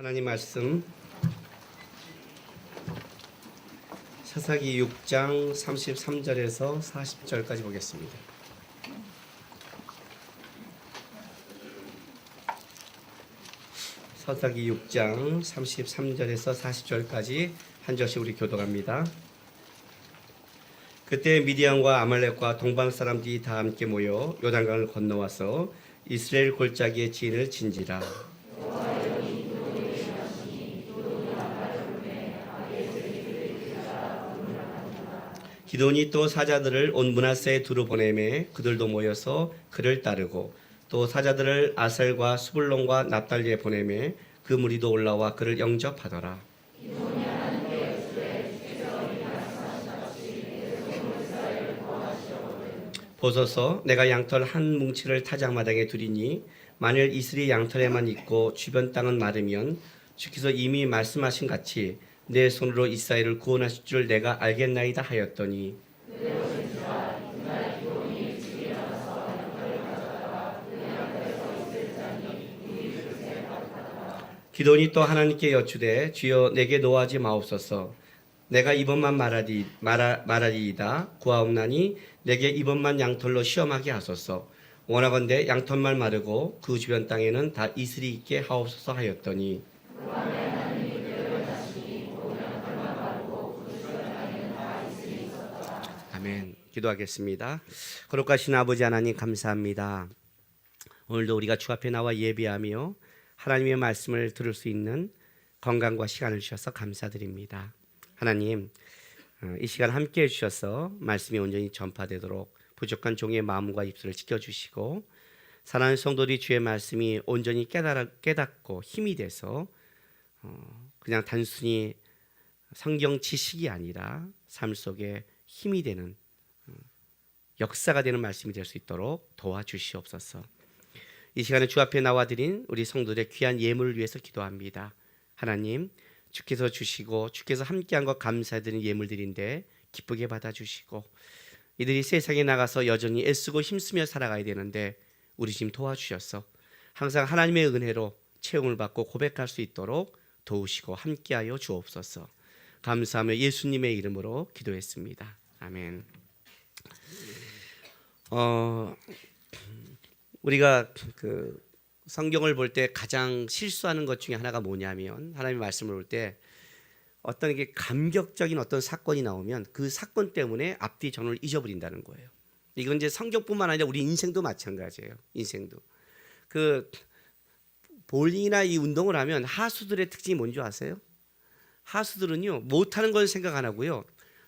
하나님 말씀 사사기 6장 33절에서 40절까지 보겠습니다. 사사기 6장 33절에서 40절까지 한 절씩 우리 교독합니다. 그때 미디안과 아말렉과 동방 사람들이 다 함께 모여 요단강을 건너와서 이스라엘 골짜기의 진을 친지라. 기돈이 또 사자들을 온 므낫세에 두루 보내매 그들도 모여서 그를 따르고 또 사자들을 아셀과 수불론과 납달리에 보내매 그 무리도 올라와 그를 영접하더라. 보소서, 내가 양털 한 뭉치를 타작마당에 두리니 만일 이슬이 양털에만 있고 주변 땅은 마르면 주께서 이미 말씀하신 같이 내 손으로 이스라엘을 구원하실 줄 내가 알겠나이다 하였더니 기돈이 또 하나님께 여쭈되 주여 내게 노하지 마옵소서. 내가 이번만 말하리이다 구하옵나니 내게 이번만 양털로 시험하게 하소서. 원하건대 양털만 마르고 그 주변 땅에는 다 이슬이 있게 하옵소서 하였더니 아멘. 기도하겠습니다. 거룩하신 아버지 하나님 감사합니다. 오늘도 우리가 주 앞에 나와 예배하며 하나님의 말씀을 들을 수 있는 건강과 시간을 주셔서 감사드립니다. 하나님, 이 시간 함께해 주셔서 말씀이 온전히 전파되도록 부족한 종의 마음과 입술을 지켜주시고 사랑하는 성도들이 주의 말씀이 온전히 깨닫고 힘이 돼서 그냥 단순히 성경 지식이 아니라 삶 속에 힘이 되는 역사가 되는 말씀이 될 수 있도록 도와주시옵소서. 이 시간에 주 앞에 나와드린 우리 성도들의 귀한 예물을 위해서 기도합니다. 하나님, 주께서 주시고 주께서 함께한 것 감사드리는 예물들인데 기쁘게 받아주시고 이들이 세상에 나가서 여전히 애쓰고 힘쓰며 살아가야 되는데 우리 지금 도와주셔서 항상 하나님의 은혜로 채용을 받고 고백할 수 있도록 도우시고 함께하여 주옵소서. 감사하며 예수님의 이름으로 기도했습니다. 아멘. 우리가 그 성경을 볼 때 가장 실수하는 것 중에 하나가 뭐냐면 하나님의 말씀을 볼 때 어떤 이게 감격적인 어떤 사건이 나오면 그 사건 때문에 앞뒤 전후를 잊어버린다는 거예요. 이건 이제 성경뿐만 아니라 우리 인생도 마찬가지예요. 인생도 그 볼링이나 이 운동을 하면 하수들의 특징이 뭔지 아세요? 하수들은요 못하는 건 생각 안 하고요.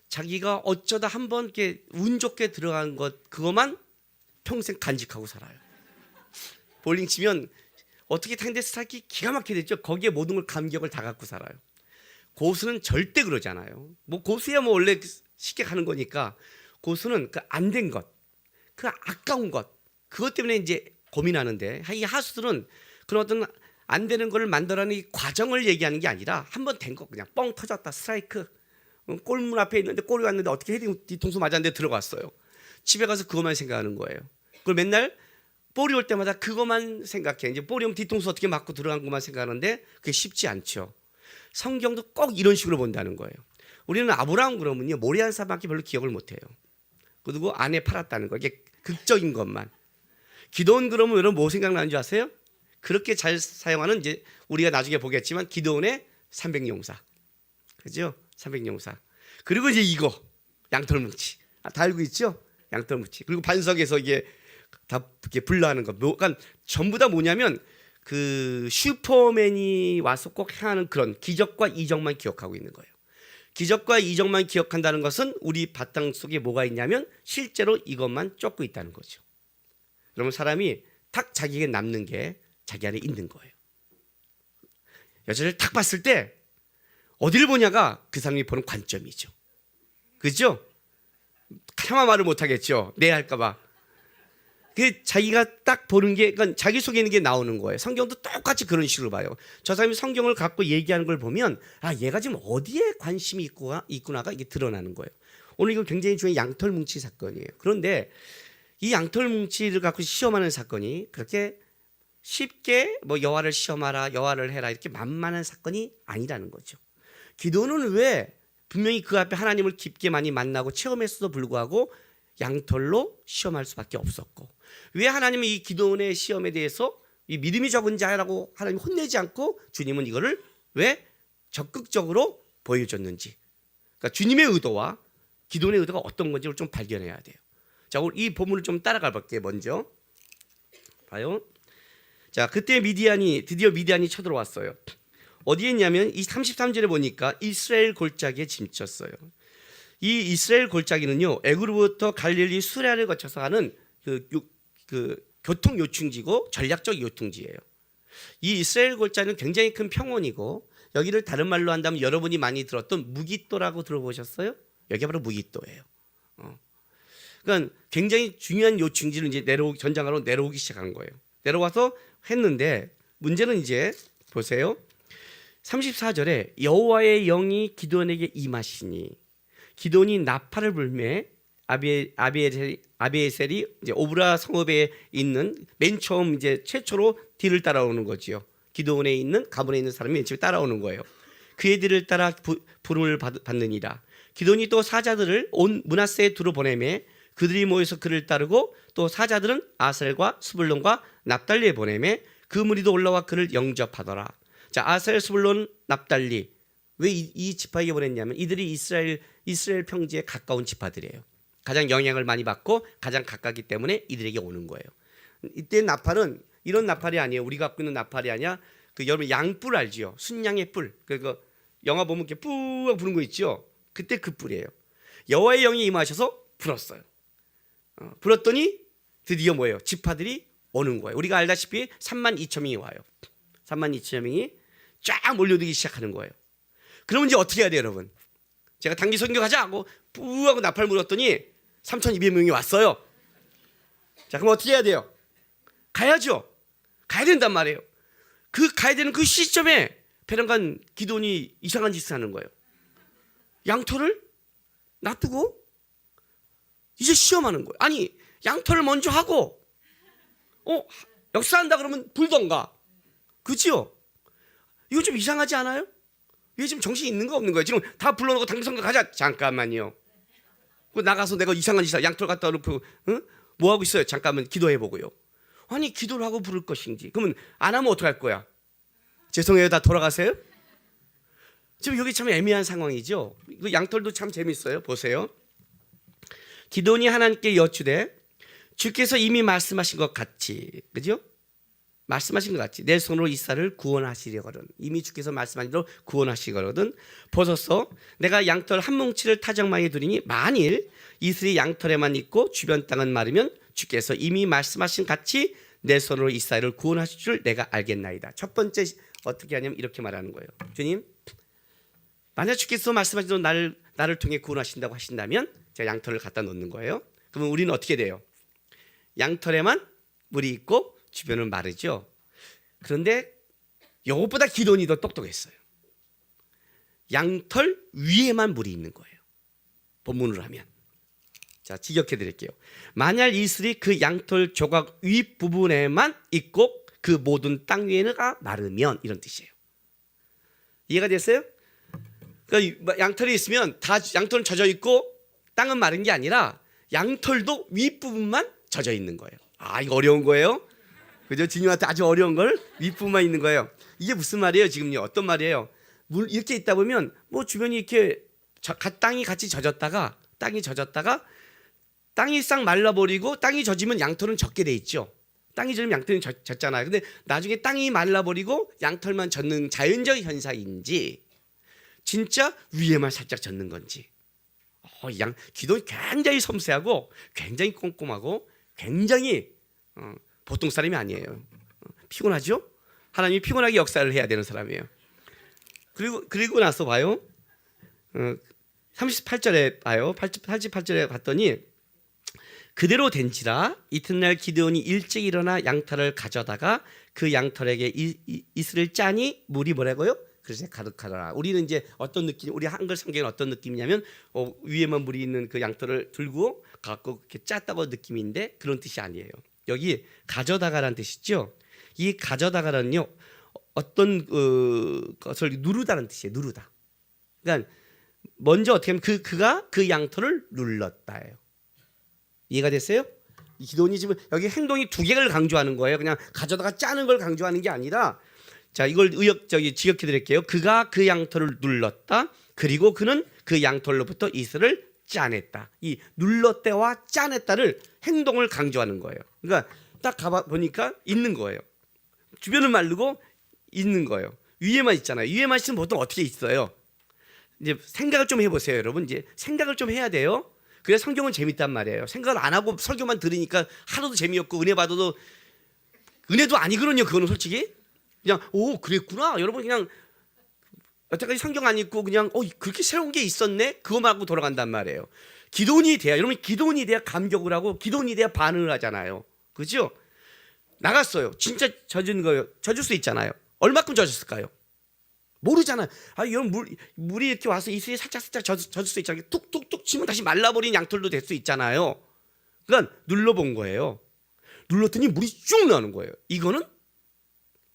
자기가 어쩌다 한번 이렇게 운 좋게 들어간 것 그것만 평생 간직하고 살아요. 볼링 치면 어떻게 타는데 스트라이크 기가 막히게 됐죠. 거기에 모든 걸 감격을 다 갖고 살아요. 고수는 절대 그러지 않아요. 뭐 고수야 뭐 원래 쉽게 가는 거니까 고수는 그 안 된 것, 그 아까운 것 그것 때문에 이제 고민하는데 이 하수들은 그런 어떤 안 되는 걸 만들어내는 이 과정을 얘기하는 게 아니라 한번 된 거 그냥 뻥 터졌다 스트라이크 골문 앞에 있는데 골이 왔는데 어떻게 헤딩 뒤통수 맞았는데 들어갔어요. 집에 가서 그것만 생각하는 거예요. 그걸 맨날 볼이 올 때마다 그것만 생각해. 이제 볼이 오면 뒤통수 어떻게 맞고 들어간 것만 생각하는데 그게 쉽지 않죠. 성경도 꼭 이런 식으로 본다는 거예요. 우리는 아브라함 그러면요 모리안 산밖에 별로 기억을 못해요. 그리고 아내 팔았다는 거 이게 극적인 것만. 기도원 그러면 여러분 뭐 생각나는 줄 아세요? 그렇게 잘 사용하는 이제 우리가 나중에 보겠지만 기도원의 300용사, 그죠? 300용사. 그리고 이제 이거 양털뭉치 다 알고 있죠? 양털뭉치. 그리고 반석에서 이게 다 이렇게 불나는 거. 그러니까 전부 다 뭐냐면 그 슈퍼맨이 와서 꼭 행하는 그런 기적과 이적만 기억하고 있는 거예요. 기적과 이적만 기억한다는 것은 우리 바탕 속에 뭐가 있냐면 실제로 이것만 쫓고 있다는 거죠. 그러면 사람이 딱 자기에게 남는 게 자기 안에 있는 거예요. 여자를 딱 봤을 때 어디를 보냐가 그 사람이 보는 관점이죠. 그죠? 차마 말을 못하겠죠. 내 할까 봐. 그 자기가 딱 보는 게 그러니까 자기 속에 있는 게 나오는 거예요. 성경도 똑같이 그런 식으로 봐요. 저 사람이 성경을 갖고 얘기하는 걸 보면 아 얘가 지금 어디에 관심이 있구나가 이게 드러나는 거예요. 오늘 이거 굉장히 중요한 양털뭉치 사건이에요. 그런데 이 양털뭉치를 갖고 시험하는 사건이 그렇게 쉽게 뭐 여호와를 시험하라, 여호와를 해라 이렇게 만만한 사건이 아니라는 거죠. 기도는 왜 분명히 그 앞에 하나님을 깊게 많이 만나고 체험했어도 불구하고 양털로 시험할 수밖에 없었고, 왜 하나님은 이 기도원의 시험에 대해서 이 믿음이 적은 자라고 하나님 혼내지 않고 주님은 이거를 왜 적극적으로 보여줬는지, 그러니까 주님의 의도와 기도원의 의도가 어떤 건지를 좀 발견해야 돼요. 자, 오늘 이 본문을 좀 따라가 볼게요. 먼저 봐요. 자, 그때 드디어 미디안이 쳐들어왔어요. 어디에 있냐면 이 33절에 보니까 이스라엘 골짜기에 짐쳤어요. 이 이스라엘 골짜기는요, 애굽으로부터 갈릴리 수레를 거쳐서 가는 그 교통 요충지고 전략적 요충지예요. 이 이스라엘 골짜기는 굉장히 큰 평원이고, 여기를 다른 말로 한다면 여러분이 많이 들었던 무기또라고 들어보셨어요? 여기가 바로 무기또예요. 그러니까 굉장히 중요한 요충지를 이제 전장하러 내려오기 시작한 거예요. 내려와서 했는데 문제는 이제 보세요. 34절에 여호와의 영이 기드온에게 임하시니 기드온이 나팔을 불매 아비에셀이 이제 오브라 성읍에 있는 맨 처음 이제 최초로 뒤를 따라오는 거지요. 기드온에 있는 가문에 있는 사람이 맨 처음 따라오는 거예요. 그의 뒤를 따라 부름을 받느니라. 기드온이 또 사자들을 온 므낫세에 두루 보내매 그들이 모여서 그를 따르고, 또 사자들은 아셀과 스불론과 납달리에 보내매 그 무리도 올라와 그를 영접하더라. 자, 아셀, 스불론, 납달리, 왜 이 지파에게 보냈냐면 이들이 이스라엘 평지에 가까운 지파들이에요. 가장 영향을 많이 받고 가장 가깝기 때문에 이들에게 오는 거예요. 이때 나팔은 이런 나팔이 아니에요. 우리가 갖고 있는 나팔이 아니야. 그 여러분 양뿔 알지요? 순양의 뿔. 그 영화 보면 이렇게 뿌 부는 거 있죠. 그때 그 뿔이에요. 여호와의 영이 임하셔서 불었어요. 불었더니 드디어 뭐예요? 지파들이 오는 거예요. 우리가 알다시피 32,000명이 와요. 32,000명이 쫙 몰려들기 시작하는 거예요. 그러면 이제 어떻게 해야 돼요, 여러분? 제가 단기 선교 가자 하고 뿌 하고 나팔 물었더니 3,200명이 왔어요. 자, 그럼 어떻게 해야 돼요? 가야죠. 가야 된단 말이에요. 가야 되는 그 시점에 베란간 기드온이 이상한 짓을 하는 거예요. 양털을 놔두고 이제 시험하는 거예요. 아니, 양털을 먼저 하고 역사한다 그러면 불던가. 그치요? 이거 좀 이상하지 않아요? 이게 지금 정신이 있는 거 없는 거예요? 지금 다 불러놓고 당기선거 가자. 잠깐만요. 나가서 내가 이상한 짓 양털 갖다 놓고 뭐 하고 있어요? 잠깐만 기도해보고요. 아니, 기도를 하고 부를 것인지. 그러면 안 하면 어떡할 거야? 죄송해요, 다 돌아가세요? 지금 여기 참 애매한 상황이죠. 그 양털도 참 재밌어요. 보세요. 기드온이 하나님께 여쭈되 주께서 이미 말씀하신 것 같이, 그죠? 말씀하신 것 같이 내 손으로 이스라엘을 구원하시려거든. 이미 주께서 말씀하신 대로 구원하시거든. 보소서, 내가 양털 한 뭉치를 타작망에 두리니 만일 이슬이 양털에만 있고 주변 땅은 마르면 주께서 이미 말씀하신 같이 내 손으로 이스라엘을 구원하실 줄 내가 알겠나이다. 첫 번째 어떻게 하냐면 이렇게 말하는 거예요. 주님, 만약 주께서 말씀하신 대로 나를 통해 구원하신다고 하신다면 제가 양털을 갖다 놓는 거예요. 그러면 우리는 어떻게 돼요? 양털에만 물이 있고 주변은 마르죠. 그런데 이것보다 기드온이 더 똑똑했어요. 양털 위에만 물이 있는 거예요. 본문으로 하면. 자, 직역해 드릴게요. 만약 이슬이 그 양털 조각 윗부분에만 있고 그 모든 땅 위에가 마르면, 이런 뜻이에요. 이해가 됐어요? 그러니까 양털이 있으면 다 양털은 젖어 있고 땅은 마른 게 아니라 양털도 윗부분만 젖어 있는 거예요. 아, 이거 어려운 거예요. 그죠? 진유한테 아주 어려운 걸 윗부분만 있는 거예요. 이게 무슨 말이에요? 지금요. 어떤 말이에요? 물 이렇게 있다 보면 뭐 주변이 이렇게 땅이 같이 젖었다가 땅이 싹 말라버리고, 땅이 젖으면 양털은 젖게 돼 있죠. 땅이 젖으면 양털은 젖잖아요. 근데 나중에 땅이 말라버리고 양털만 젖는 자연적 현상인지 진짜 위에만 살짝 젖는 건지. 기도는 굉장히 섬세하고 굉장히 꼼꼼하고 굉장히 보통 사람이 아니에요. 피곤하죠? 하나님이 피곤하게 역사를 해야 되는 사람이에요. 그리고 나서 봐요. 38절에 봐요. 88절에 봤더니 그대로 된지라 이튿날 기드온이 일찍 일어나 양털을 가져다가 그 양털에게 이슬을 짜니 물이 뭐라고요? 그래서 가득하더라. 우리는 이제 어떤 느낌, 우리 한글 성경은 어떤 느낌이냐면 위에만 물이 있는 그 양털을 들고 갖고 이렇게 짰다고 느낌인데 그런 뜻이 아니에요. 여기 가져다가라는 뜻이죠. 이 가져다가는요 어떤 것을 누르다는 뜻이에요. 누르다. 그러니까 먼저 어떻게 하면 그가 그 양털을 눌렀다예요. 이해가 됐어요? 이 기도원이 지금 여기 행동이 두 개를 강조하는 거예요. 그냥 가져다가 짜는 걸 강조하는 게 아니라, 자 이걸 지역해 드릴게요. 그가 그 양털을 눌렀다. 그리고 그는 그 양털로부터 이슬을 짜냈다. 이 눌렀다와 짜냈다를 행동을 강조하는 거예요. 그러니까 딱 가봐 보니까 있는 거예요. 주변은 마르고 있는 거예요. 위에만 있잖아요. 위에만 있으면 보통 어떻게 있어요? 이제 생각을 좀 해보세요, 여러분. 이제 생각을 좀 해야 돼요. 그래야 성경은 재밌단 말이에요. 생각을 안 하고 설교만 들으니까 하나도 재미없고 은혜 받아도 은혜도 아니거든요. 그거는 솔직히 그냥 오 그랬구나. 여러분 그냥 여태까지 성경 안 읽고 그냥 그렇게 새로운 게 있었네. 그거만 하고 돌아간단 말이에요. 기도원이 돼야, 여러분 기도원이 돼야 감격을 하고 기도원이 돼야 반응을 하잖아요. 그렇죠? 나갔어요. 진짜 젖은 거예요. 젖을 수 있잖아요. 얼마큼 젖었을까요? 모르잖아요. 여러분 물이 이렇게 와서 이슬이 살짝 젖을 수 있잖아요. 툭툭툭 치면 다시 말라버린 양털도 될 수 있잖아요. 그러니까 눌러본 거예요. 눌렀더니 물이 쭉 나오는 거예요. 이거는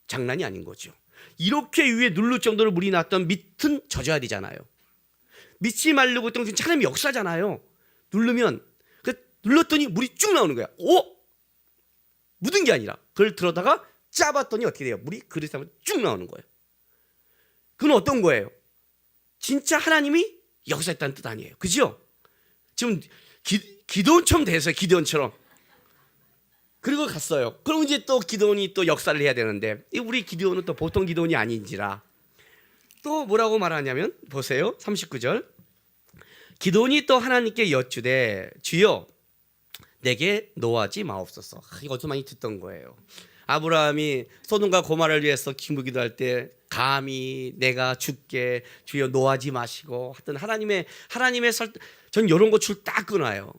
장난이 아닌 거죠. 이렇게 위에 누를 정도로 물이 났던 밑은 젖어야 되잖아요. 밑이 마르고 있던 건 하나님의 역사잖아요. 누르면 눌렀더니 물이 쭉 나오는 거야. 묻은 게 아니라 그걸 들어다가 짜봤더니 어떻게 돼요? 물이 그릇에 한번 쭉 나오는 거예요. 그건 어떤 거예요? 진짜 하나님이 역사했다는 뜻 아니에요. 그죠? 지금 기도원처럼 됐어요. 기도원처럼. 그리고 갔어요. 그럼 이제 또 기도원이 또 역사를 해야 되는데 우리 기도원은 또 보통 기도원이 아닌지라 또 뭐라고 말하냐면 보세요. 39절. 기도원이 또 하나님께 여쭈되 주여 내게 노하지 마옵소서. 이거 어디서 많이 듣던 거예요. 아브라함이 소돔과 고모라를 위해서 기도할 때 감히 내가 죽게 주여 노하지 마시고 하여튼 하나님의 전 이런 거 줄 딱 끊어요.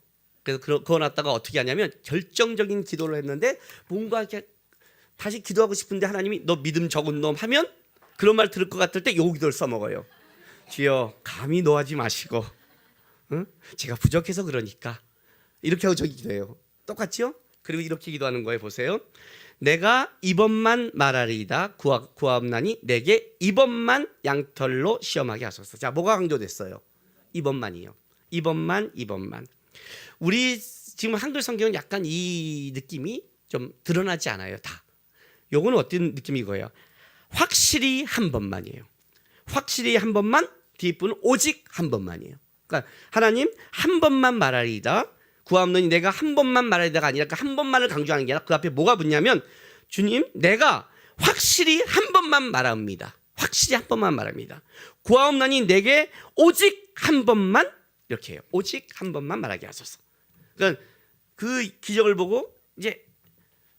그래서 그거 놨다가 어떻게 하냐면 결정적인 기도를 했는데 뭔가 이렇게 다시 기도하고 싶은데 하나님이 너 믿음 적은 놈 하면 그런 말 들을 것 같을 때 요 기도를 써먹어요. 주여 감히 노하지 마시고 제가 부족해서 그러니까 이렇게 하고 저기 기도해요. 똑같죠? 그리고 이렇게 기도하는 거예요. 보세요. 내가 이번만 말하리이다. 구하옵나니 내게 이번만 양털로 시험하게 하소서. 자, 뭐가 강조됐어요? 이번만이요. 이번만. 우리 지금 한글 성경은 약간 이 느낌이 좀 드러나지 않아요. 다. 요거는 어떤 느낌이고요? 확실히 한 번만이에요. 확실히 한 번만, 뒷부분은 오직 한 번만이에요. 그러니까 하나님 한 번만 말하리이다. 구하옵나니 내가 한 번만 말하리다가 아니라 그 한 번만을 강조하는 게 아니라 그 앞에 뭐가 붙냐면 주님 내가 확실히 한 번만 말합니다. 확실히 한 번만 말합니다. 구하옵나니 내게 오직 한 번만 이렇게 해요. 오직 한 번만 말하게 하소서. 그러니까 그 기적을 보고 이제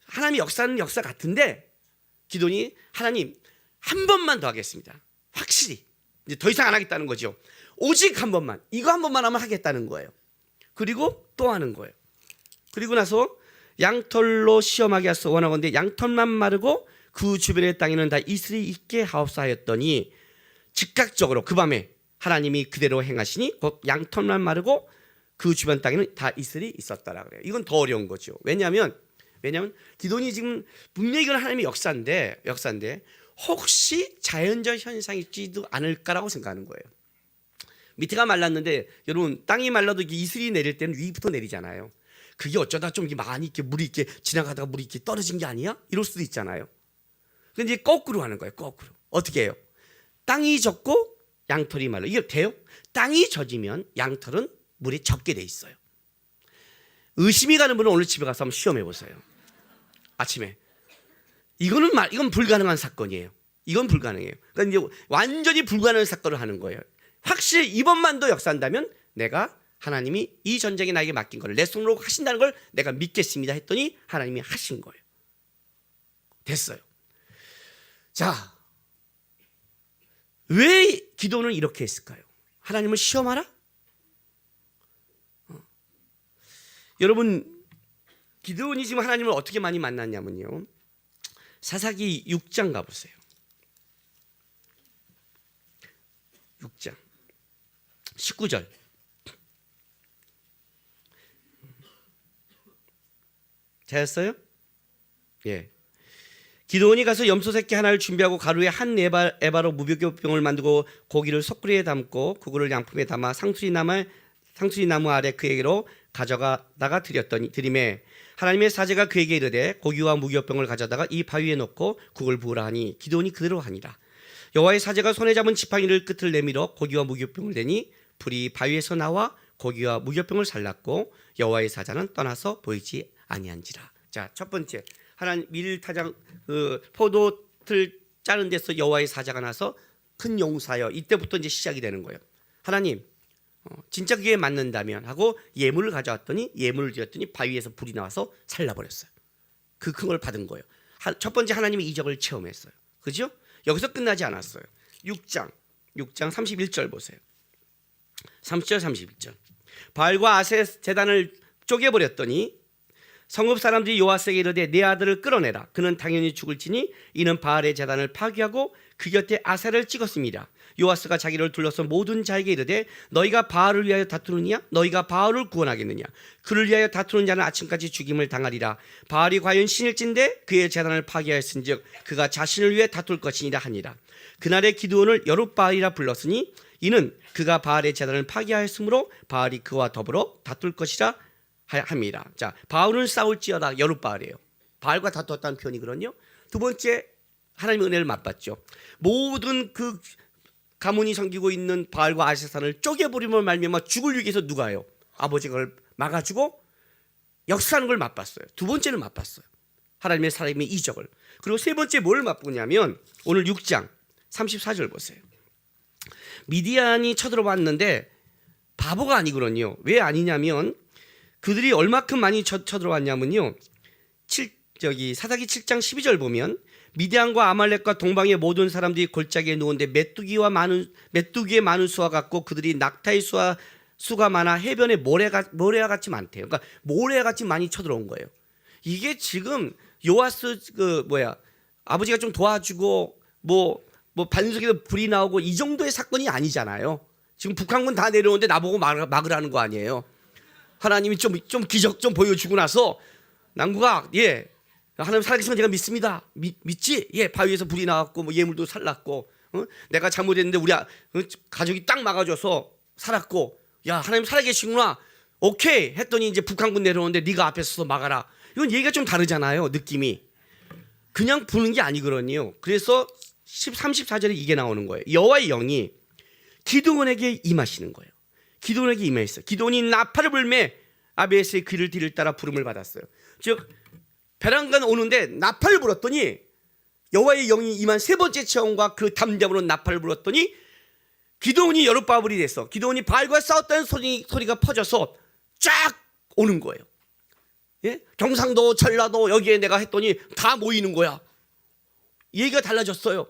하나님의 역사는 역사 같은데 기도니 하나님 한 번만 더 하겠습니다. 확실히 이제 더 이상 안 하겠다는 거죠. 오직 한 번만, 이거 한 번만 하면 하겠다는 거예요. 그리고 또 하는 거예요. 그리고 나서 양털로 시험하게 하소 원하건대 양털만 마르고 그 주변의 땅에는 다 이슬이 있게 하옵사하였더니 즉각적으로 그 밤에 하나님이 그대로 행하시니 곧 양털만 마르고 그 주변 땅에는 다 이슬이 있었다라 그래요. 이건 더 어려운 거죠. 왜냐하면 기도니 지금 분명히 이건 하나님의 역사인데 혹시 자연적 현상이지도 않을까라고 생각하는 거예요. 밑에가 말랐는데 여러분 땅이 말라도 이슬이 내릴 때는 위부터 내리잖아요. 그게 어쩌다 좀 많이 이렇게 물이 이렇게 지나가다가 물이 이렇게 떨어진 게 아니야? 이럴 수도 있잖아요. 근데 이제 거꾸로 하는 거예요. 거꾸로. 어떻게 해요? 땅이 젖고 양털이 말라. 이게 돼요? 땅이 젖으면 양털은 물에 젖게 돼 있어요. 의심이 가는 분은 오늘 집에 가서 한번 시험해 보세요. 아침에. 이건 불가능한 사건이에요. 이건 불가능해요. 그러니까 이제 완전히 불가능한 사건을 하는 거예요. 확실히 이번만 더 역사한다면 내가 하나님이 이 전쟁에 나에게 맡긴 걸 내 손으로 하신다는 걸 내가 믿겠습니다 했더니 하나님이 하신 거예요. 됐어요. 자, 왜 기도는 이렇게 했을까요? 하나님을 시험하라? 여러분 기도원이 지금 하나님을 어떻게 많이 만났냐면요. 사사기 6장 가보세요. 6장 19절. 찾았어요? 예. 기드온이 가서 염소 새끼 하나를 준비하고 가루에 한 에바로 무교병을 만들고 고기를 소쿠리에 담고 그거를 양품에 담아 상수리 나무 아래 그에게로 가져가다가 드리매 하나님의 사제가 그에게 이르되 고기와 무교병을 가져다가 이 바위에 놓고 국을 부으라 하니 기드온이 그대로 하니라. 여호와의 사제가 손에 잡은 지팡이를 끝을 내밀어 고기와 무교병을 내니 불이 바위에서 나와 고기와 무교병을 살랐고 여호와의 사자는 떠나서 보이지 아니한지라. 자, 첫 번째, 하나님 밀타장 포도틀 짜는 데서 여호와의 사자가 나서 큰 용사여. 이때부터 이제 시작이 되는 거예요. 하나님, 진짜 그게 맞는다면 하고 예물을 가져왔더니 예물을 드렸더니 바위에서 불이 나와서 살라버렸어요. 그 큰 걸 받은 거예요. 첫 번째 하나님의 이적을 체험했어요. 그죠? 여기서 끝나지 않았어요. 6장 31절 보세요. 30절 31절. 바알과 아세 제단을 쪼개버렸더니 성읍 사람들이 요아스에게 이르되 내 아들을 끌어내라. 그는 당연히 죽을지니 이는 바알의 제단을 파괴하고 그 곁에 아세를 찍었습니다. 요아스가 자기를 둘러서 모든 자에게 이르되 너희가 바알을 위하여 다투느냐? 너희가 바알을 구원하겠느냐? 그를 위하여 다투는 자는 아침까지 죽임을 당하리라. 바알이 과연 신일진데 그의 제단을 파괴하였은즉 그가 자신을 위해 다툴 것이니라 하니라. 그날의 기드온을 여룻바알이라 불렀으니 이는 그가 바알의 제단을 파괴하였으므로 바알이 그와 더불어 다툴 것이라 합니다. 자, 바울은 싸울지어다. 여룻바알이에요. 바알과 다투었다는 표현이거든요. 두 번째, 하나님의 은혜를 맛봤죠. 모든 그 가문이 섬기고 있는 바알과 아세산을 쪼개버리면 말미암아 죽을 위기에서 누가요? 아버지가 그걸 막아주고 역사하는 걸 맛봤어요. 두 번째는 맛봤어요. 하나님의 사람의 이적을. 그리고 세 번째 뭘 맛보냐면 오늘 6장 34절 보세요. 미디안이 쳐들어왔는데 바보가 아니거든요. 왜 아니냐면 그들이 얼마큼 많이 쳐들어왔냐면요. 사사기 7장 12절 보면 미디안과 아말렉과 동방의 모든 사람들이 골짜기에 누운데 메뚜기의 많은 수와 같고 그들이 낙타의 수가 많아 해변에 모래와 같이 많대요. 그러니까 모래와 같이 많이 쳐들어온 거예요. 이게 지금 요아스 아버지가 좀 도와주고 뭐 반석에서 불이 나오고 이 정도의 사건이 아니잖아요. 지금 북한군 다 내려오는데 나보고 막으라는 거 아니에요. 하나님이 좀 기적 좀 보여주고 나서 남구가 하나님 살아계시면 제가 믿습니다. 믿지? 바위에서 불이 나왔고 뭐 예물도 살랐고 내가 잘못했는데 우리 가족이 딱 막아줘서 살았고 야 하나님 살아계시구나. 오케이 했더니 이제 북한군 내려오는데 네가 앞에 서서 막아라. 이건 얘기가 좀 다르잖아요. 느낌이. 그냥 부는 게 아니거든요. 그래서 34절에 이게 나오는 거예요. 여호와의 영이 기드온에게 임하시는 거예요. 기드온에게 임했어요. 기드온이 나팔을 불매 아비에스의 귀를 뒤를 따라 부름을 받았어요. 즉 베란간 오는데 나팔을 불었더니 여호와의 영이 임한 세 번째 체험과 그 담대함으로 나팔을 불었더니 기드온이 여룻바알이 됐어. 기드온이 바알과 싸웠다는 소리가 퍼져서 쫙 오는 거예요. 경상도 전라도 여기에 내가 했더니 다 모이는 거야. 얘기가 달라졌어요.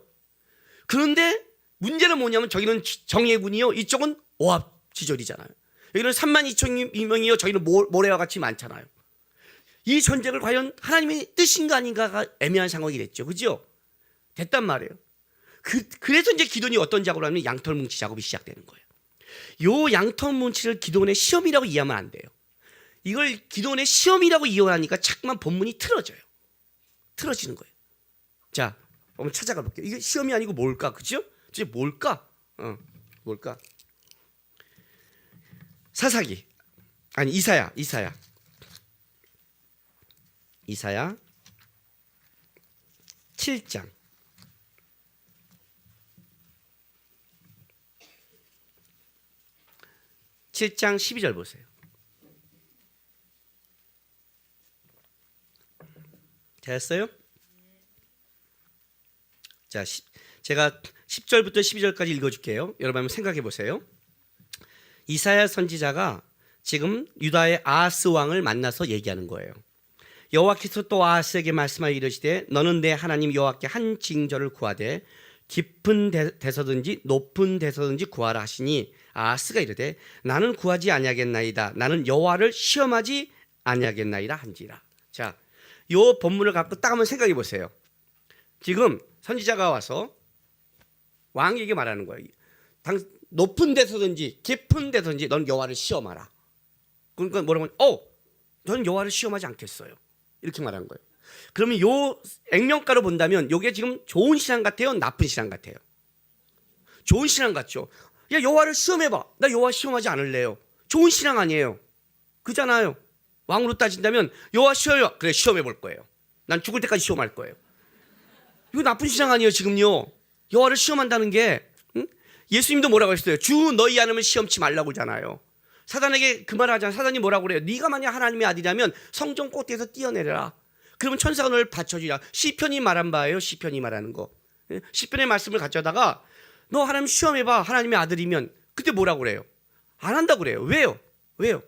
그런데 문제는 뭐냐면 저기는 정예군이요, 이쪽은 오합 지졸이잖아요. 여기는 32,000명이요, 저기는 모래와 같이 많잖아요. 이 전쟁을 과연 하나님의 뜻인가 아닌가가 애매한 상황이 됐죠. 그죠? 됐단 말이에요. 그래서 이제 기드온이 어떤 작업을 하면 양털 뭉치 작업이 시작되는 거예요. 요 양털 뭉치를 기드온의 시험이라고 이해하면 안 돼요. 이걸 기드온의 시험이라고 이해하니까 자꾸만 본문이 틀어지는 거예요. 자, 한번 찾아가 볼게요. 이게 시험이 아니고 뭘까? 그죠? 이제 뭘까? 뭘까? 이사야 7장 12절 보세요. 됐어요? 자, 제가 10절부터 12절까지 읽어줄게요. 여러분 한번 생각해 보세요. 이사야 선지자가 지금 유다의 아하스 왕을 만나서 얘기하는 거예요. 여호와께서 또 아하스에게 말씀하여 이르시되 너는 내 하나님 여호와께 한 징조를 구하되 깊은 데서든지 높은 데서든지 구하라 하시니 아하스가 이르되 나는 구하지 아니하겠나이다. 나는 여호와를 시험하지 아니하겠나이다 한지라. 자, 요 본문을 갖고 딱 한번 생각해 보세요. 지금 선지자가 와서 왕에게 말하는 거예요. 높은 데서든지 깊은 데서든지 넌 여호와를 시험하라. 그러니까 뭐라고 하면 저는 여호와를 시험하지 않겠어요. 이렇게 말한 거예요. 그러면 요 액면가로 본다면 요게 지금 좋은 신앙 같아요? 나쁜 신앙 같아요? 좋은 신앙 같죠? 야, 여호와를 시험해봐. 나 여호와 시험하지 않을래요. 좋은 신앙 아니에요. 그잖아요. 왕으로 따진다면 여호와 시험해봐. 그래, 시험해볼 거예요. 난 죽을 때까지 시험할 거예요. 이거 나쁜 신앙 아니에요 지금요. 여호와를 시험한다는 게, 응? 예수님도 뭐라고 했어요? 주 너희 안으면 시험치 말라고 하잖아요. 사단에게 그 말을 하잖아요. 사단이 뭐라고 그래요? 네가 만약 하나님의 아들이라면 성전 꼭대기에서 뛰어내려라. 그러면 천사가 너를 받쳐주리라. 시편이 말한 바예요. 시편이 말하는 거. 시편의 말씀을 가져다가 너 하나님 시험해봐. 하나님의 아들이면. 그때 뭐라고 그래요? 안 한다고 그래요. 왜요? 왜요?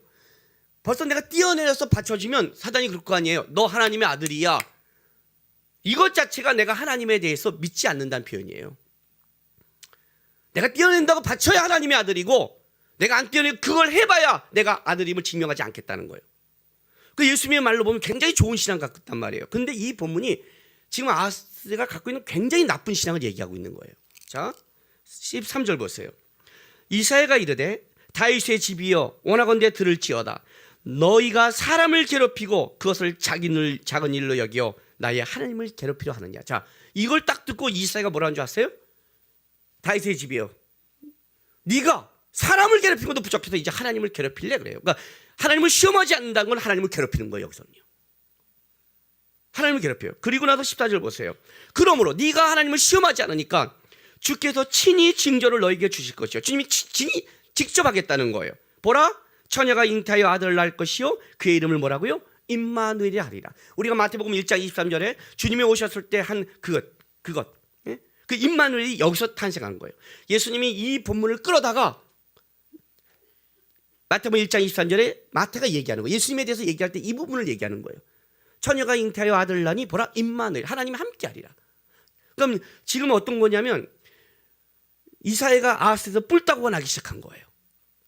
벌써 내가 뛰어내려서 받쳐주면 사단이 그럴 거 아니에요. 너 하나님의 아들이야. 이것 자체가 내가 하나님에 대해서 믿지 않는다는 표현이에요. 내가 뛰어낸다고 받쳐야 하나님의 아들이고, 내가 안 뛰어내고 그걸 해봐야 내가 아들임을 증명하지 않겠다는 거예요. 그 예수님의 말로 보면 굉장히 좋은 신앙 같단 말이에요. 근데 이 본문이 지금 아하스가 갖고 있는 굉장히 나쁜 신앙을 얘기하고 있는 거예요. 자, 13절 보세요. 이사야가 이르되 다윗의 집이여 원하건대 들을지어다. 너희가 사람을 괴롭히고 그것을 작은 일로 여겨 나의 하나님을 괴롭히려 하느냐. 자, 이걸 딱 듣고 이사야가 뭐라는 줄 아세요? 다윗의 집이여, 네가 사람을 괴롭힌 것도 부족해서 이제 하나님을 괴롭힐래 그래요. 그러니까 하나님을 시험하지 않는다는 건 하나님을 괴롭히는 거예요. 여기서는요, 하나님을 괴롭혀요. 그리고 나서 14절 보세요. 그러므로 네가 하나님을 시험하지 않으니까 주께서 친히 징조를 너에게 주실 것이요. 주님이 친히 직접 하겠다는 거예요. 보라, 처녀가 잉태하여 아들을 낳을 것이요 그의 이름을 뭐라고요? 임마누엘이 하리라. 우리가 마태복음 1장 23절에 주님이 오셨을 때 한 그것 예? 그 임마누엘이 여기서 탄생한 거예요. 예수님이 이 본문을 끌어다가 마태복음 1장 23절에 마태가 얘기하는 거예요. 예수님에 대해서 얘기할 때 이 부분을 얘기하는 거예요. 처녀가 잉태하여 아들을 낳으니 보라, 임마누엘, 하나님이 함께 하리라. 그럼 지금 어떤 거냐면 이사야가 아하스에서 뿔따구가 나기 시작한 거예요.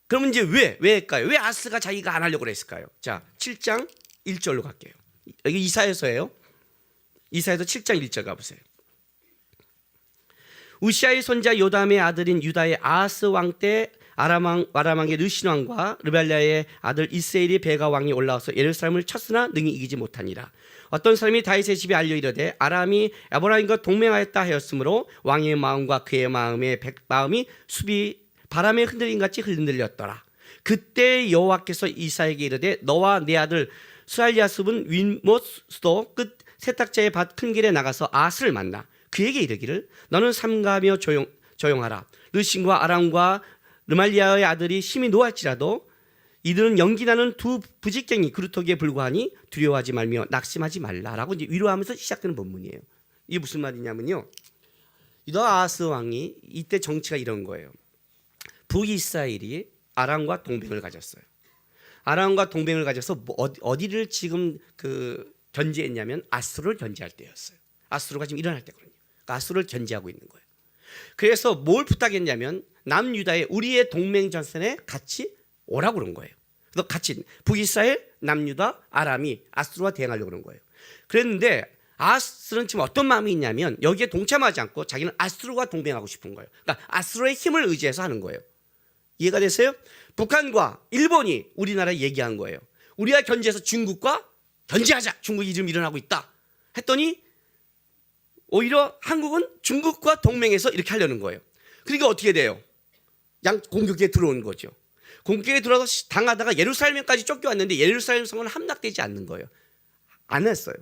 그러면 이제 왜일까요? 왜 아하스가 자기가 안 하려고 그랬을까요? 자, 7장 1절로 갈게요. 여기 이사야서예요. 이사야서 7장 1절 가보세요. 우시아의 손자 요담의 아들인 유다의 아하스 왕 때 아람왕의 르신 왕과 르발랴의 아들 이스라엘의 베가 왕이 올라와서 예루살렘을 쳤으나 능히 이기지 못하니라. 어떤 사람이 다윗의 집에 알려 이르되 아람이 에브라임과 동맹하였다 하였으므로 왕의 마음과 그의 마음이 바람에 흔들림 같이 흔들렸더라. 그때 여호와께서 이사야에게 이르되 너와 내 아들 스알리아습은 윗못 끝 세탁자의 밭 큰 길에 나가서 아하스를 만나 그에게 이르기를 너는 삼가하며 조용하라. 르신과 아람과 르말리아의 아들이 심히 노할지라도 이들은 연기나는 두 부직갱이 그루터기에 불과하니 두려워하지 말며 낙심하지 말라라고 이제 위로하면서 시작되는 본문이에요. 이게 무슨 말이냐면요, 이 아하스 왕이 이때 정치가 이런 거예요. 북이스라엘이 아람과 동맹을 가졌어요. 아람과 동맹을 가져서 어디를 지금 견제했냐면 아수르를 견제할 때였어요. 아수르가 지금 일어날 때거든요. 그러니까 아수르를 견제하고 있는 거예요. 그래서 뭘 부탁했냐면 남유다의 우리의 동맹 전선에 같이 오라고 그런 거예요. 그래서 같이 북이스라엘, 남유다, 아람이 아수르와 대응하려고 그런 거예요. 그랬는데 아수르는 지금 어떤 마음이 있냐면 여기에 동참하지 않고 자기는 아수르와 동맹하고 싶은 거예요. 그러니까 아수르의 힘을 의지해서 하는 거예요. 이해가 되세요? 북한과 일본이 우리나라에 얘기한 거예요. 우리가 견제해서 중국과 견제하자. 중국이 지금 일어나고 있다 했더니 오히려 한국은 중국과 동맹해서 이렇게 하려는 거예요. 그러니까 어떻게 돼요? 양 공격에 들어온 거죠. 공격에 들어와서 당하다가 예루살렘까지 쫓겨왔는데 예루살렘 성은 함락되지 않는 거예요. 안 했어요.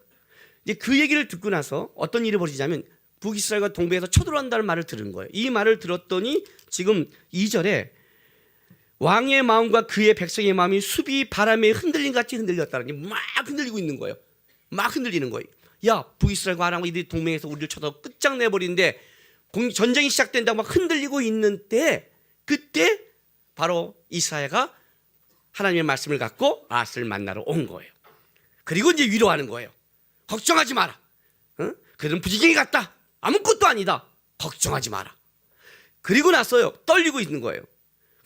이제 그 얘기를 듣고 나서 어떤 일이 벌어지냐면 북이스라엘과 동맹에서 쳐들어간다는 말을 들은 거예요. 이 말을 들었더니 지금 2절에 왕의 마음과 그의 백성의 마음이 숲이 바람에 흔들림 같이 흔들렸다는 게 막 흔들리고 있는 거예요. 막 흔들리는 거예요. 야, 북이스라엘과 아람과 이들이 동맹해서 우리를 쳐서 끝장내버리는데 전쟁이 시작된다고 막 흔들리고 있는 때 그때 바로 이사야가 하나님의 말씀을 갖고 아하스를 만나러 온 거예요. 그리고 이제 위로하는 거예요. 걱정하지 마라. 응? 그들은 부지경이 같다. 아무것도 아니다. 걱정하지 마라. 그리고 나서요 떨리고 있는 거예요.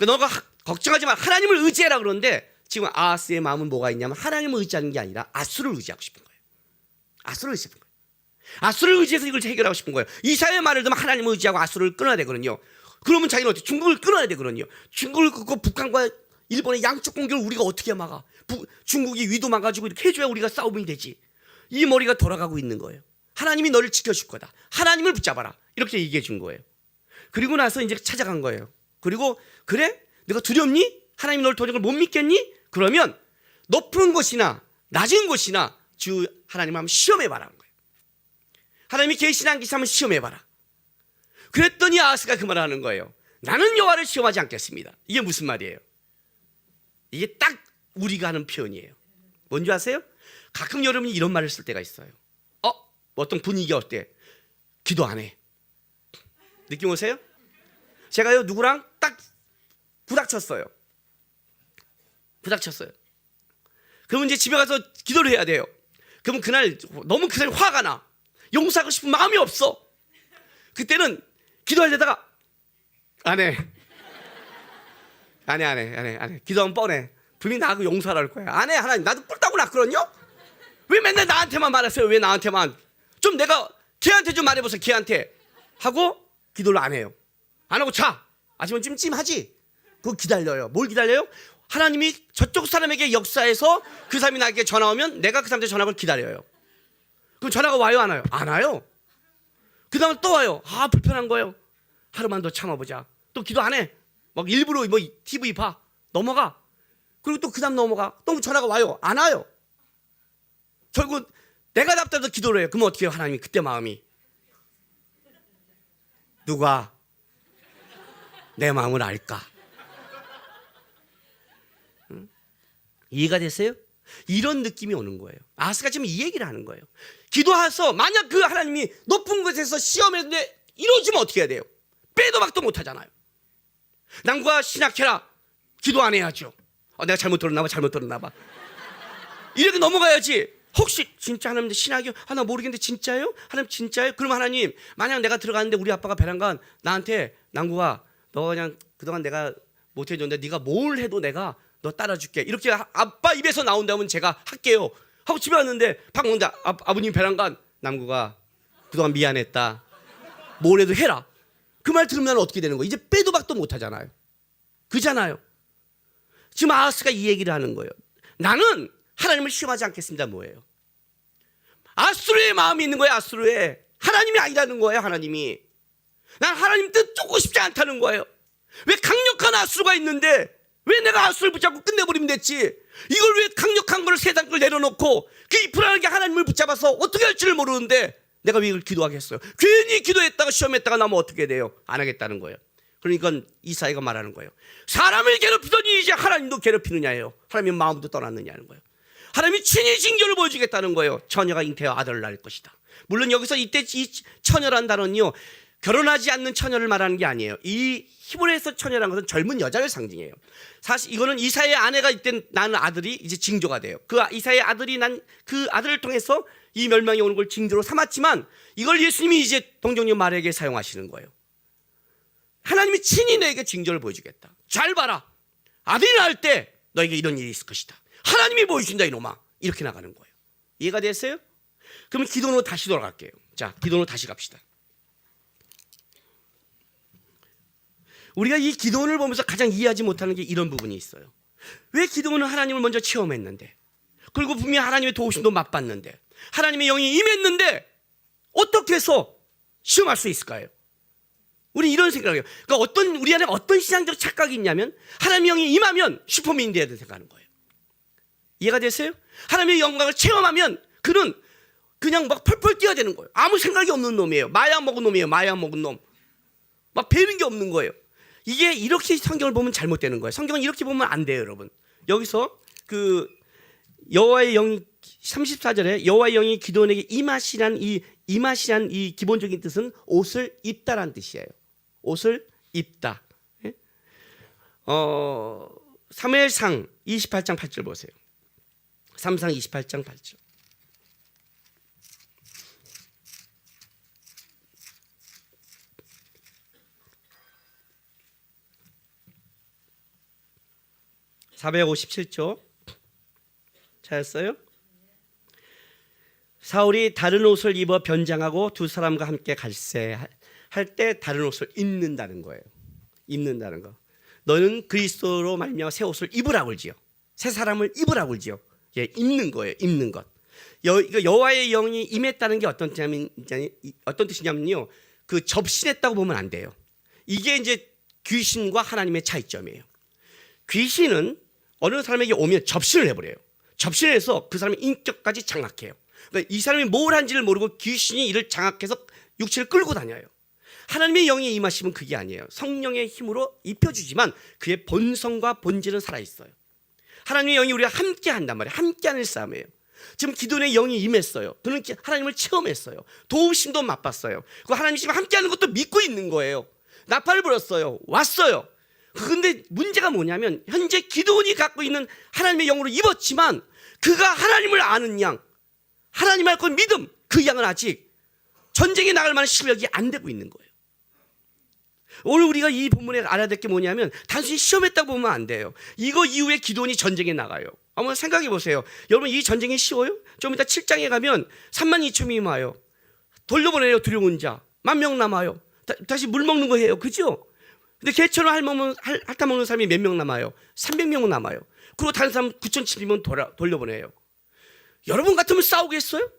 너가 걱정하지 마라. 하나님을 의지해라 그러는데 지금 아하스의 마음은 뭐가 있냐면 하나님을 의지하는 게 아니라 아수르를 의지하고 싶은 거예요. 아수르를 의지하는 거예요. 아수르를 의지해서 이걸 해결하고 싶은 거예요. 이사야의 말을 들으면 하나님을 의지하고 아수르를 끊어야 되거든요. 그러면 자기는 어떻게 중국을 끊어야 되거든요. 중국을 끊고 북한과 일본의 양쪽 공격을 우리가 어떻게 막아? 중국이 위도 막아주고 이렇게 해줘야 우리가 싸움이 되지. 이 머리가 돌아가고 있는 거예요. 하나님이 너를 지켜줄 거다. 하나님을 붙잡아라. 이렇게 얘기해 준 거예요. 그리고 나서 이제 찾아간 거예요. 그리고 그래? 내가 두렵니? 하나님이 너를 도저히 못 믿겠니? 그러면 높은 곳이나 낮은 곳이나 주 하나님을 한번 시험해봐라. 하나님이 계시나 안 계시나 한번 시험해봐라. 그랬더니 아하스가 그 말을 하는 거예요. 나는 여호와를 시험하지 않겠습니다. 이게 무슨 말이에요? 이게 딱 우리가 하는 표현이에요. 뭔지 아세요? 가끔 여러분이 이런 말을 쓸 때가 있어요. 어떤 분위기가 어때? 기도 안 해. 느낌 오세요? 제가요 누구랑 딱 부닥쳤어요. 그러면 이제 집에 가서 기도를 해야 돼요. 그러면 그날 너무 그날 화가 나. 용서하고 싶은 마음이 없어. 그때는 기도하려다가 안 해. 기도하면 뻔해. 분명히 나하고 용서하라 할 거야. 안 해. 하나님 나도 꿀따고 났거든요. 왜 맨날 나한테만 말하세요? 왜 나한테만? 좀 내가 걔한테 좀 말해보세요. 걔한테 하고 기도를 안 해요. 안 하고 자. 아침은 찜찜하지. 그거 기다려요. 뭘 기다려요? 하나님이 저쪽 사람에게 역사해서 그 사람이 나에게 전화 오면 내가 그 사람한테 전화를 기다려요. 그럼 전화가 와요 안 와요? 안 와요. 그 다음에 또 와요. 불편한 거예요. 하루만 더 참아보자. 또 기도 안 해. 막 일부러 뭐 TV 봐. 넘어가. 그리고 또 그 다음 넘어가. 또 전화가 와요. 안 와요. 결국 내가 답답해서 기도를 해요. 그러면 어떻게 해요? 하나님이 그때 마음이 누가 내 마음을 알까? 응? 이해가 됐어요? 이런 느낌이 오는 거예요. 아하스가 지금 이 얘기를 하는 거예요. 기도해서 만약 그 하나님이 높은 곳에서 시험했는데 이러지면 어떻게 해야 돼요? 빼도 박도 못하잖아요. 남과 신학해라. 기도 안 해야죠. 내가 잘못 들었나 봐. 이렇게 넘어가야지. 혹시 진짜 하나님 신학이요? 나 모르겠는데 진짜예요? 하나님 진짜예요? 그럼 하나님 만약 내가 들어갔는데 우리 아빠가 베란간 나한테 남구가 너 그냥 그동안 내가 못해줬는데 네가 뭘 해도 내가 너 따라줄게. 이렇게 아빠 입에서 나온다면 제가 할게요. 하고 집에 왔는데 밥 먹는다. 아버님 베란간 남구가 그동안 미안했다. 뭘 해도 해라. 그 말 들으면 어떻게 되는 거예요? 이제 빼도 박도 못하잖아요. 그잖아요. 지금 아하스가 이 얘기를 하는 거예요. 나는 하나님을 시험하지 않겠습니다. 뭐예요? 아수르의 마음이 있는 거예요. 아수르에. 하나님이 아니라는 거예요. 하나님이. 난 하나님 뜻 쫓고 싶지 않다는 거예요. 왜 강력한 아수르가 있는데 왜 내가 아수르를 붙잡고 끝내버리면 됐지? 이걸 왜 강력한 걸 세상 걸 내려놓고 그 불안하게 하나님을 붙잡아서 어떻게 할지를 모르는데 내가 왜 이걸 기도하겠어요? 괜히 기도했다가 시험했다가 나면 어떻게 돼요? 안 하겠다는 거예요. 그러니까 이사야가 말하는 거예요. 사람을 괴롭히더니 이제 하나님도 괴롭히느냐예요. 하나님의 마음도 떠났느냐는 거예요. 하나님이 친히 징조를 보여주겠다는 거예요. 처녀가 잉태하여 아들을 낳을 것이다. 물론 여기서 이때 이 처녀란 단어는요, 결혼하지 않는 처녀를 말하는 게 아니에요. 이 히브리에서 처녀라는 것은 젊은 여자를 상징해요. 사실 이거는 이사야의 아내가 이때 낳은 아들이 이제 징조가 돼요. 그 이사야의 아들이 난 그 아들을 통해서 이 멸망이 오는 걸 징조로 삼았지만 이걸 예수님이 이제 동정녀 마리아에게 사용하시는 거예요. 하나님이 친히 너에게 징조를 보여주겠다. 잘 봐라. 아들이 낳을 때 너에게 이런 일이 있을 것이다. 하나님이 보여준다 이놈아. 이렇게 나가는 거예요. 이해가 됐어요? 그럼 기도로 다시 돌아갈게요. 자, 기도로 다시 갑시다. 우리가 이 기도원을 보면서 가장 이해하지 못하는 게 이런 부분이 있어요. 왜 기도원은 하나님을 먼저 체험했는데, 그리고 분명히 하나님의 도우심도 맛봤는데, 하나님의 영이 임했는데 어떻게 해서 시험할 수 있을까요? 우리 이런 생각을 해요. 그러니까 우리 안에 어떤 신앙적 착각이 있냐면 하나님의 영이 임하면 슈퍼맨이 돼야 생각하는 거예요. 이해가 됐어요? 하나님의 영광을 체험하면 그는 그냥 막 펄펄 뛰어야 되는 거예요. 아무 생각이 없는 놈이에요. 마약 먹은 놈이에요. 마약 먹은 놈. 막 배는 게 없는 거예요. 이게 이렇게 성경을 보면 잘못되는 거예요. 성경은 이렇게 보면 안 돼요, 여러분. 여기서 그 여호와의 영이 34절에 여호와의 영이 기도원에게 임하시란 이 기본적인 뜻은 옷을 입다란 뜻이에요. 옷을 입다. 사무엘상 28장 8절 보세요. 3상 28장 8절. (457조) 찾았어요? 사울이 다른 옷을 입어 변장하고 두 사람과 함께 갈새 할 때 다른 옷을 입는다는 거예요. 입는다는 거. 너는 그리스도로 말미암아 새 옷을 입으라고 그러지요. 새 사람을 입으라고 그러지요. 예, 입는 거예요. 입는 것. 여호와의 영이 임했다는 게 어떤 뜻이냐면요, 그 접신했다고 보면 안 돼요. 이게 이제 귀신과 하나님의 차이점이에요. 귀신은 어느 사람에게 오면 접신을 해버려요. 접신해서 그 사람의 인격까지 장악해요. 그러니까 이 사람이 뭘 한지를 모르고 귀신이 이를 장악해서 육체를 끌고 다녀요. 하나님의 영이 임하시면 그게 아니에요. 성령의 힘으로 입혀주지만 그의 본성과 본질은 살아있어요. 하나님의 영이 우리가 함께 한단 말이에요. 함께하는 싸움이에요. 지금 기도원의 영이 임했어요. 그는 하나님을 체험했어요. 도우심도 맛봤어요. 그 하나님이 지금 함께하는 것도 믿고 있는 거예요. 나팔을 불었어요. 왔어요. 그런데 문제가 뭐냐면 현재 기도원이 갖고 있는 하나님의 영으로 입었지만 그가 하나님을 아는 양, 하나님 알 것 믿음, 그 양은 아직 전쟁에 나갈 만한 실력이 안 되고 있는 거예요. 오늘 우리가 이 본문에 알아야 될 게 뭐냐면 단순히 시험했다고 보면 안 돼요. 이거 이후에 기도원이 전쟁에 나가요. 한번 생각해 보세요. 여러분, 이 전쟁이 쉬워요? 좀 이따 7장에 가면 32,000명이 와요. 돌려보내요. 두려운 자 10,000명 남아요. 다시 물 먹는 거 해요. 그죠? 근데 개처럼 핥아먹는 사람이 몇 명 남아요? 300명 남아요. 그리고 다른 사람 9,700명 돌려보내요. 여러분 같으면 싸우겠어요?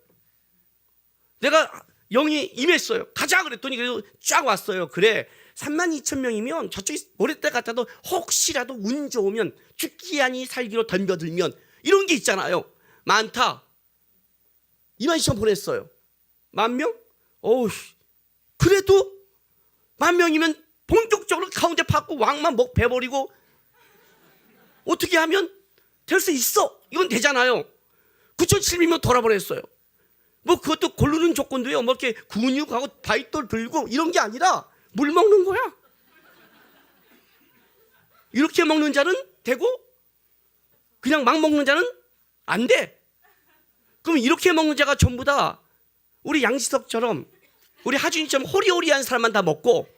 내가 영이 임했어요. 가자 그랬더니 그래도 쫙 왔어요. 그래, 32,000명이면 저쪽이 모래때 같아도 혹시라도 운 좋으면 죽기 아니 살기로 덤벼들면 이런 게 있잖아요. 많다. 22,000 보냈어요. 10,000명? 어우, 그래도 10,000명이면 본격적으로 가운데 받고 왕만 목 베버리고 어떻게 하면 될 수 있어. 이건 되잖아요. 9,700명 돌아보냈어요. 뭐 그것도 고르는 조건도요. 뭐 이렇게 근육하고 바위돌 들고 이런 게 아니라 물 먹는 거야. 이렇게 먹는 자는 되고 그냥 막 먹는 자는 안 돼. 그럼 이렇게 먹는 자가 전부 다 우리 양지석처럼 우리 하준이처럼 호리호리한 사람만 다 먹고,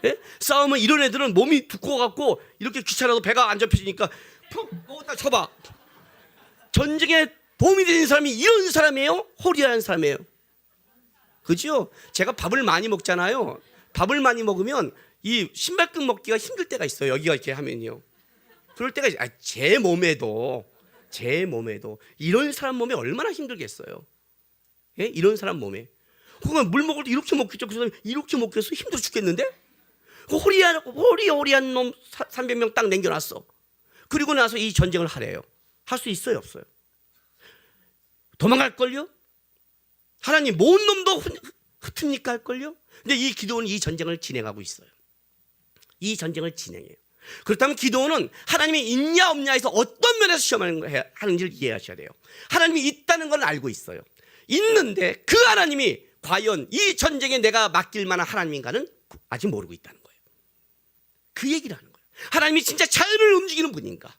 예? 싸우면 이런 애들은 몸이 두꺼워갖고 이렇게 귀찮아도 배가 안 접혀지니까 푹 먹었다 쳐봐. 전쟁에 도움이 되는 사람이 이런 사람이에요? 호리한 사람이에요? 그죠? 제가 밥을 많이 먹잖아요. 밥을 많이 먹으면 이 신발끈 먹기가 힘들 때가 있어요. 여기가 이렇게 하면요. 그럴 때가 있어요. 제 몸에도 이런 사람 몸에 얼마나 힘들겠어요. 예? 이런 사람 몸에. 그건 물 먹을 때 이렇게 먹겠죠. 그 사람이 이렇게 먹겠어? 힘들어 죽겠는데? 그 호리호리한 놈 300명 딱 남겨놨어. 그리고 나서 이 전쟁을 하래요. 할 수 있어요, 없어요? 도망갈걸요? 하나님 뭔 놈도 흩으니까 할걸요? 근데 이 기도원은 이 전쟁을 진행하고 있어요. 이 전쟁을 진행해요. 그렇다면 기도원은 하나님이 있냐 없냐에서 어떤 면에서 시험하는지를 이해하셔야 돼요. 하나님이 있다는 건 알고 있어요. 있는데 그 하나님이 과연 이 전쟁에 내가 맡길 만한 하나님인가는 아직 모르고 있다는 거예요. 그 얘기를 하는 거예요. 하나님이 진짜 자연을 움직이는 분인가?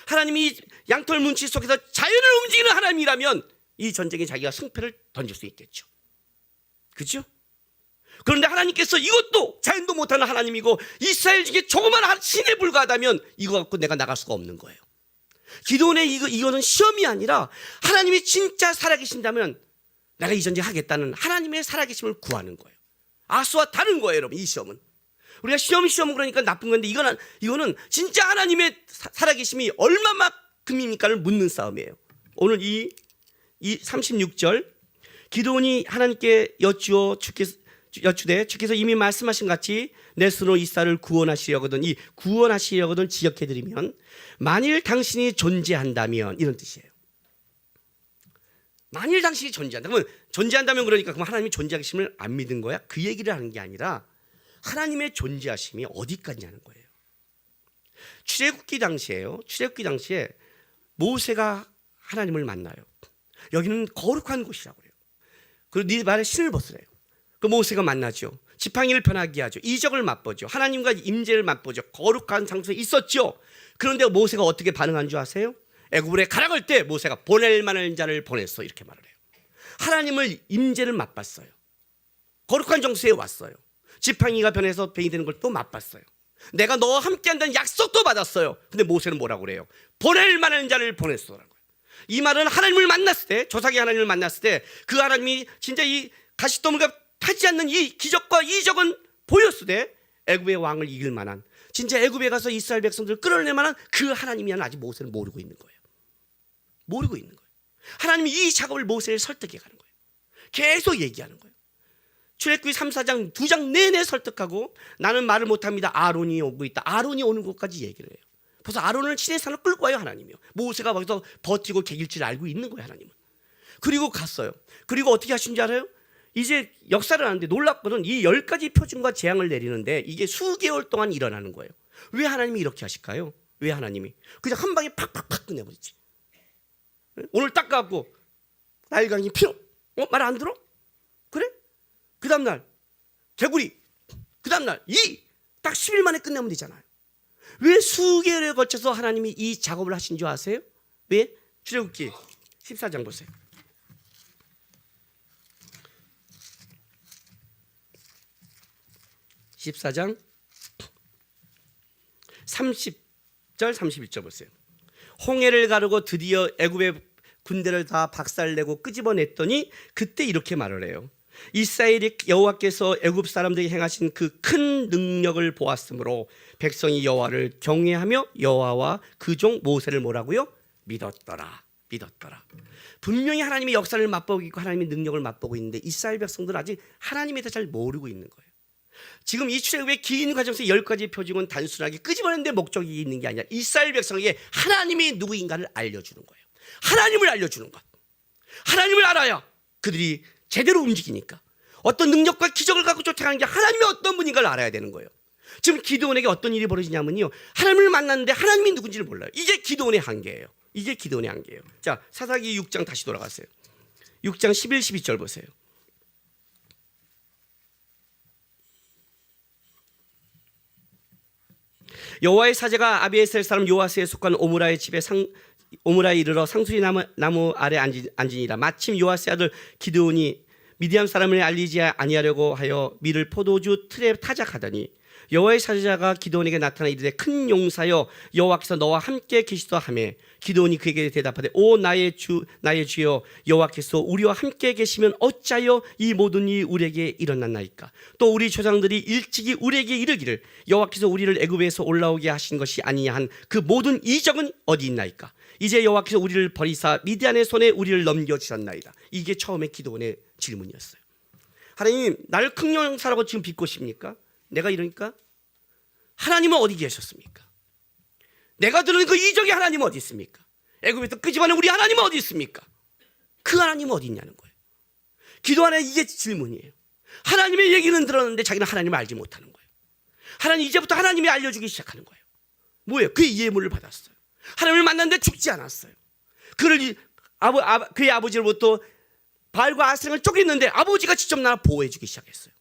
하나님이 양털 문치 속에서 자연을 움직이는 하나님이라면 이 전쟁에 자기가 승패를 던질 수 있겠죠. 그렇죠? 그런데 하나님께서 이것도 자연도 못하는 하나님이고 이스라엘 중에 조그만 신에 불과하다면 이거 갖고 내가 나갈 수가 없는 거예요. 기도원의 이거는 시험이 아니라 하나님이 진짜 살아계신다면 내가 이 전쟁 하겠다는 하나님의 살아계심을 구하는 거예요. 아수와 다른 거예요, 여러분. 이 시험은 우리가 시험은 그러니까 나쁜 건데 이거는 진짜 하나님의 살아계심이 얼마만큼입니까를 묻는 싸움이에요. 오늘 이 36절 기도원이 하나님께 여쭈되 주께서 이미 말씀하신 같이 내 손으로 이스라엘을 구원하시려거든, 이 구원하시려거든 지역해드리면 만일 당신이 존재한다면, 이런 뜻이에요. 만일 당신이 존재한다면 그러니까 그럼 하나님이 존재하심을 안 믿은 거야? 그 얘기를 하는 게 아니라 하나님의 존재하심이 어디까지냐는 거예요. 출애굽기 당시에 모세가 하나님을 만나요. 여기는 거룩한 곳이라고 그래요. 그리고 네 발에 신을 벗으래요. 그 모세가 만나죠. 지팡이를 변하게 하죠. 이적을 맛보죠. 하나님과 임재를 맛보죠. 거룩한 장소에 있었죠. 그런데 모세가 어떻게 반응한 줄 아세요? 애굽으로 가라갈 때 모세가 보낼 만한 자를 보냈어, 이렇게 말을 해요. 하나님을 임재를 맛봤어요. 거룩한 장소에 왔어요. 지팡이가 변해서 뱀이 되는 걸 또 맛봤어요. 내가 너와 함께한다는 약속도 받았어요. 근데 모세는 뭐라고 그래요? 보낼 만한 자를 보냈어라고요. 이 말은 하나님을 만났을 때, 조상의 하나님을 만났을 때 그 하나님이 진짜 이 가시덤불과 타지 않는 이 기적과 이적은 보였을 때 애굽의 왕을 이길 만한, 진짜 애굽에 가서 이스라엘 백성들을 끌어낼 만한 그 하나님이야는 아직 모세는 모르고 있는 거예요. 모르고 있는 거예요. 하나님이 이 작업을 모세를 설득해 가는 거예요. 계속 얘기하는 거예요. 출애굽기 3, 4장 2장 내내 설득하고 나는 말을 못합니다. 아론이 오고 있다. 아론이 오는 곳까지 얘기를 해요. 벌써 아론을 시내 산으로 끌고 와요, 하나님이요. 모세가 거기서 버티고 개길 줄 알고 있는 거예요, 하나님은. 그리고 갔어요. 그리고 어떻게 하신지 알아요? 이제 역사를 하는데 놀랍거든. 이 10가지 표준과 재앙을 내리는데 이게 수개월 동안 일어나는 거예요. 왜 하나님이 이렇게 하실까요? 왜 하나님이? 그냥 한 방에 팍팍팍 끝내버리지. 오늘 딱 가고 나일강이 피로 말 안 들어? 그래? 그 다음날 개구리, 그 다음날 딱 10일 만에 끝내면 되잖아요. 왜 수개월에 걸쳐서 하나님이 이 작업을 하신 줄 아세요? 왜? 출애굽기 14장 보세요. 14장 30절 31절 보세요. 홍해를 가르고 드디어 애굽의 군대를 다 박살내고 끄집어냈더니 그때 이렇게 말을 해요. 이스라엘이 여호와께서 애굽 사람들에게 행하신 그 큰 능력을 보았으므로 백성이 여호와를 경외하며 여호와와 그 종 모세를 뭐라고요? 믿었더라. 분명히 하나님의 역사를 맛보고 있고 하나님의 능력을 맛보고 있는데 이스라엘 백성들은 아직 하나님에 대해 잘 모르고 있는 거예요. 지금 이 출애굽의 긴 과정에서 10가지 표징은 단순하게 끄집어내는 데 목적이 있는 게 아니라 이스라엘 백성에게 하나님이 누구인가를 알려주는 거예요. 하나님을 알려주는 것. 하나님을 알아야 그들이 제대로 움직이니까. 어떤 능력과 기적을 갖고 쫓아가는 게 하나님이 어떤 분인가를 알아야 되는 거예요. 지금 기드온에게 어떤 일이 벌어지냐면요, 하나님을 만났는데 하나님이 누군지를 몰라요. 이게 기드온의 한계예요. 자, 사사기 6장 다시 돌아가세요. 6장 11, 12절 보세요. 여호와의 사제가 아비에셀 사람 요아스에 속한 오므라의 집에 오므라에 이르러 상수리 나무 아래 앉으니라. 마침 요아스의 아들 기드온이 미디안 사람을 알리지 아니하려고 하여 밀을 포도주 틀에 타작하더니 여호와의 사제자가 기드온에게 나타나 이르되 큰 용사여 여호와께서 너와 함께 계시다 하매 기드온이 그에게 대답하되 오 나의 주여 여호와께서 우리와 함께 계시면 어찌하여 이 모든 일이 우리에게 일어났나이까. 또 우리 조상들이 일찍이 우리에게 이르기를 여호와께서 우리를 애굽에서 올라오게 하신 것이 아니냐 한 그 모든 이적은 어디 있나이까. 이제 여호와께서 우리를 버리사 미디안의 손에 우리를 넘겨주셨나이다. 이게 처음에 기드온의 질문이었어요. 하나님, 나를 큰 용사라고 지금 빚고 십니까? 내가 이러니까 하나님은 어디 계셨습니까? 내가 들은 그 이적이 하나님은 어디 있습니까? 애굽에서 끄집어낸 우리 하나님은 어디 있습니까? 그 하나님은 어디 있냐는 거예요. 기도 안에 이게 질문이에요. 하나님의 얘기는 들었는데 자기는 하나님을 알지 못하는 거예요. 하나님 이제부터 하나님이 알려주기 시작하는 거예요. 뭐예요? 그의 예물을 받았어요. 하나님을 만났는데 죽지 않았어요. 그의 아버지로부터 바알과 아세라를 쫓겼는데 아버지가 직접 나를 보호해주기 시작했어요.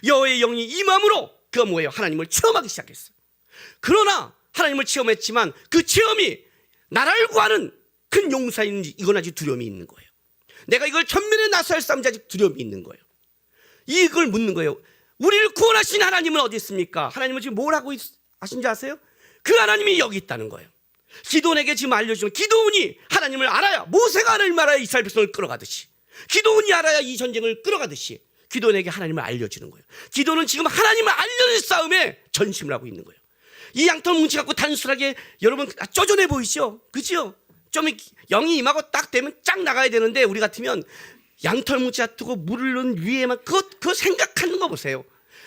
여호와의 영이 임함으로 그가 뭐예요? 하나님을 체험하기 시작했어요. 그러나 하나님을 체험했지만 그 체험이 나라를 구하는 큰 용사인지 이건 아직 두려움이 있는 거예요. 내가 이걸 전면에 나서야 싸움지 아직 두려움이 있는 거예요. 이걸 묻는 거예요. 우리를 구원하신 하나님은 어디 있습니까? 하나님은 지금 뭘 하고 하신지 아세요? 그 하나님이 여기 있다는 거예요. 기드온에게 지금 알려주면 기드온이 하나님을 알아야, 모세가 하나님을 알아야 이스라엘 백성을 끌어가듯이, 기드온이 알아야 이 전쟁을 끌어가듯이 기드온에게 하나님을 알려주는 거예요. 기드온은 지금 하나님을 알려는 싸움에 전심을 하고 있는 거예요. 이 양털 뭉치 갖고 단순하게 여러분 쪼잔해 보이시죠? 그렇죠? 좀 영이 임하고 딱 되면 쫙 나가야 되는데 우리 같으면 양털 뭉치 같고 물을 넣은 위에만 그거 생각하는 거 보세요.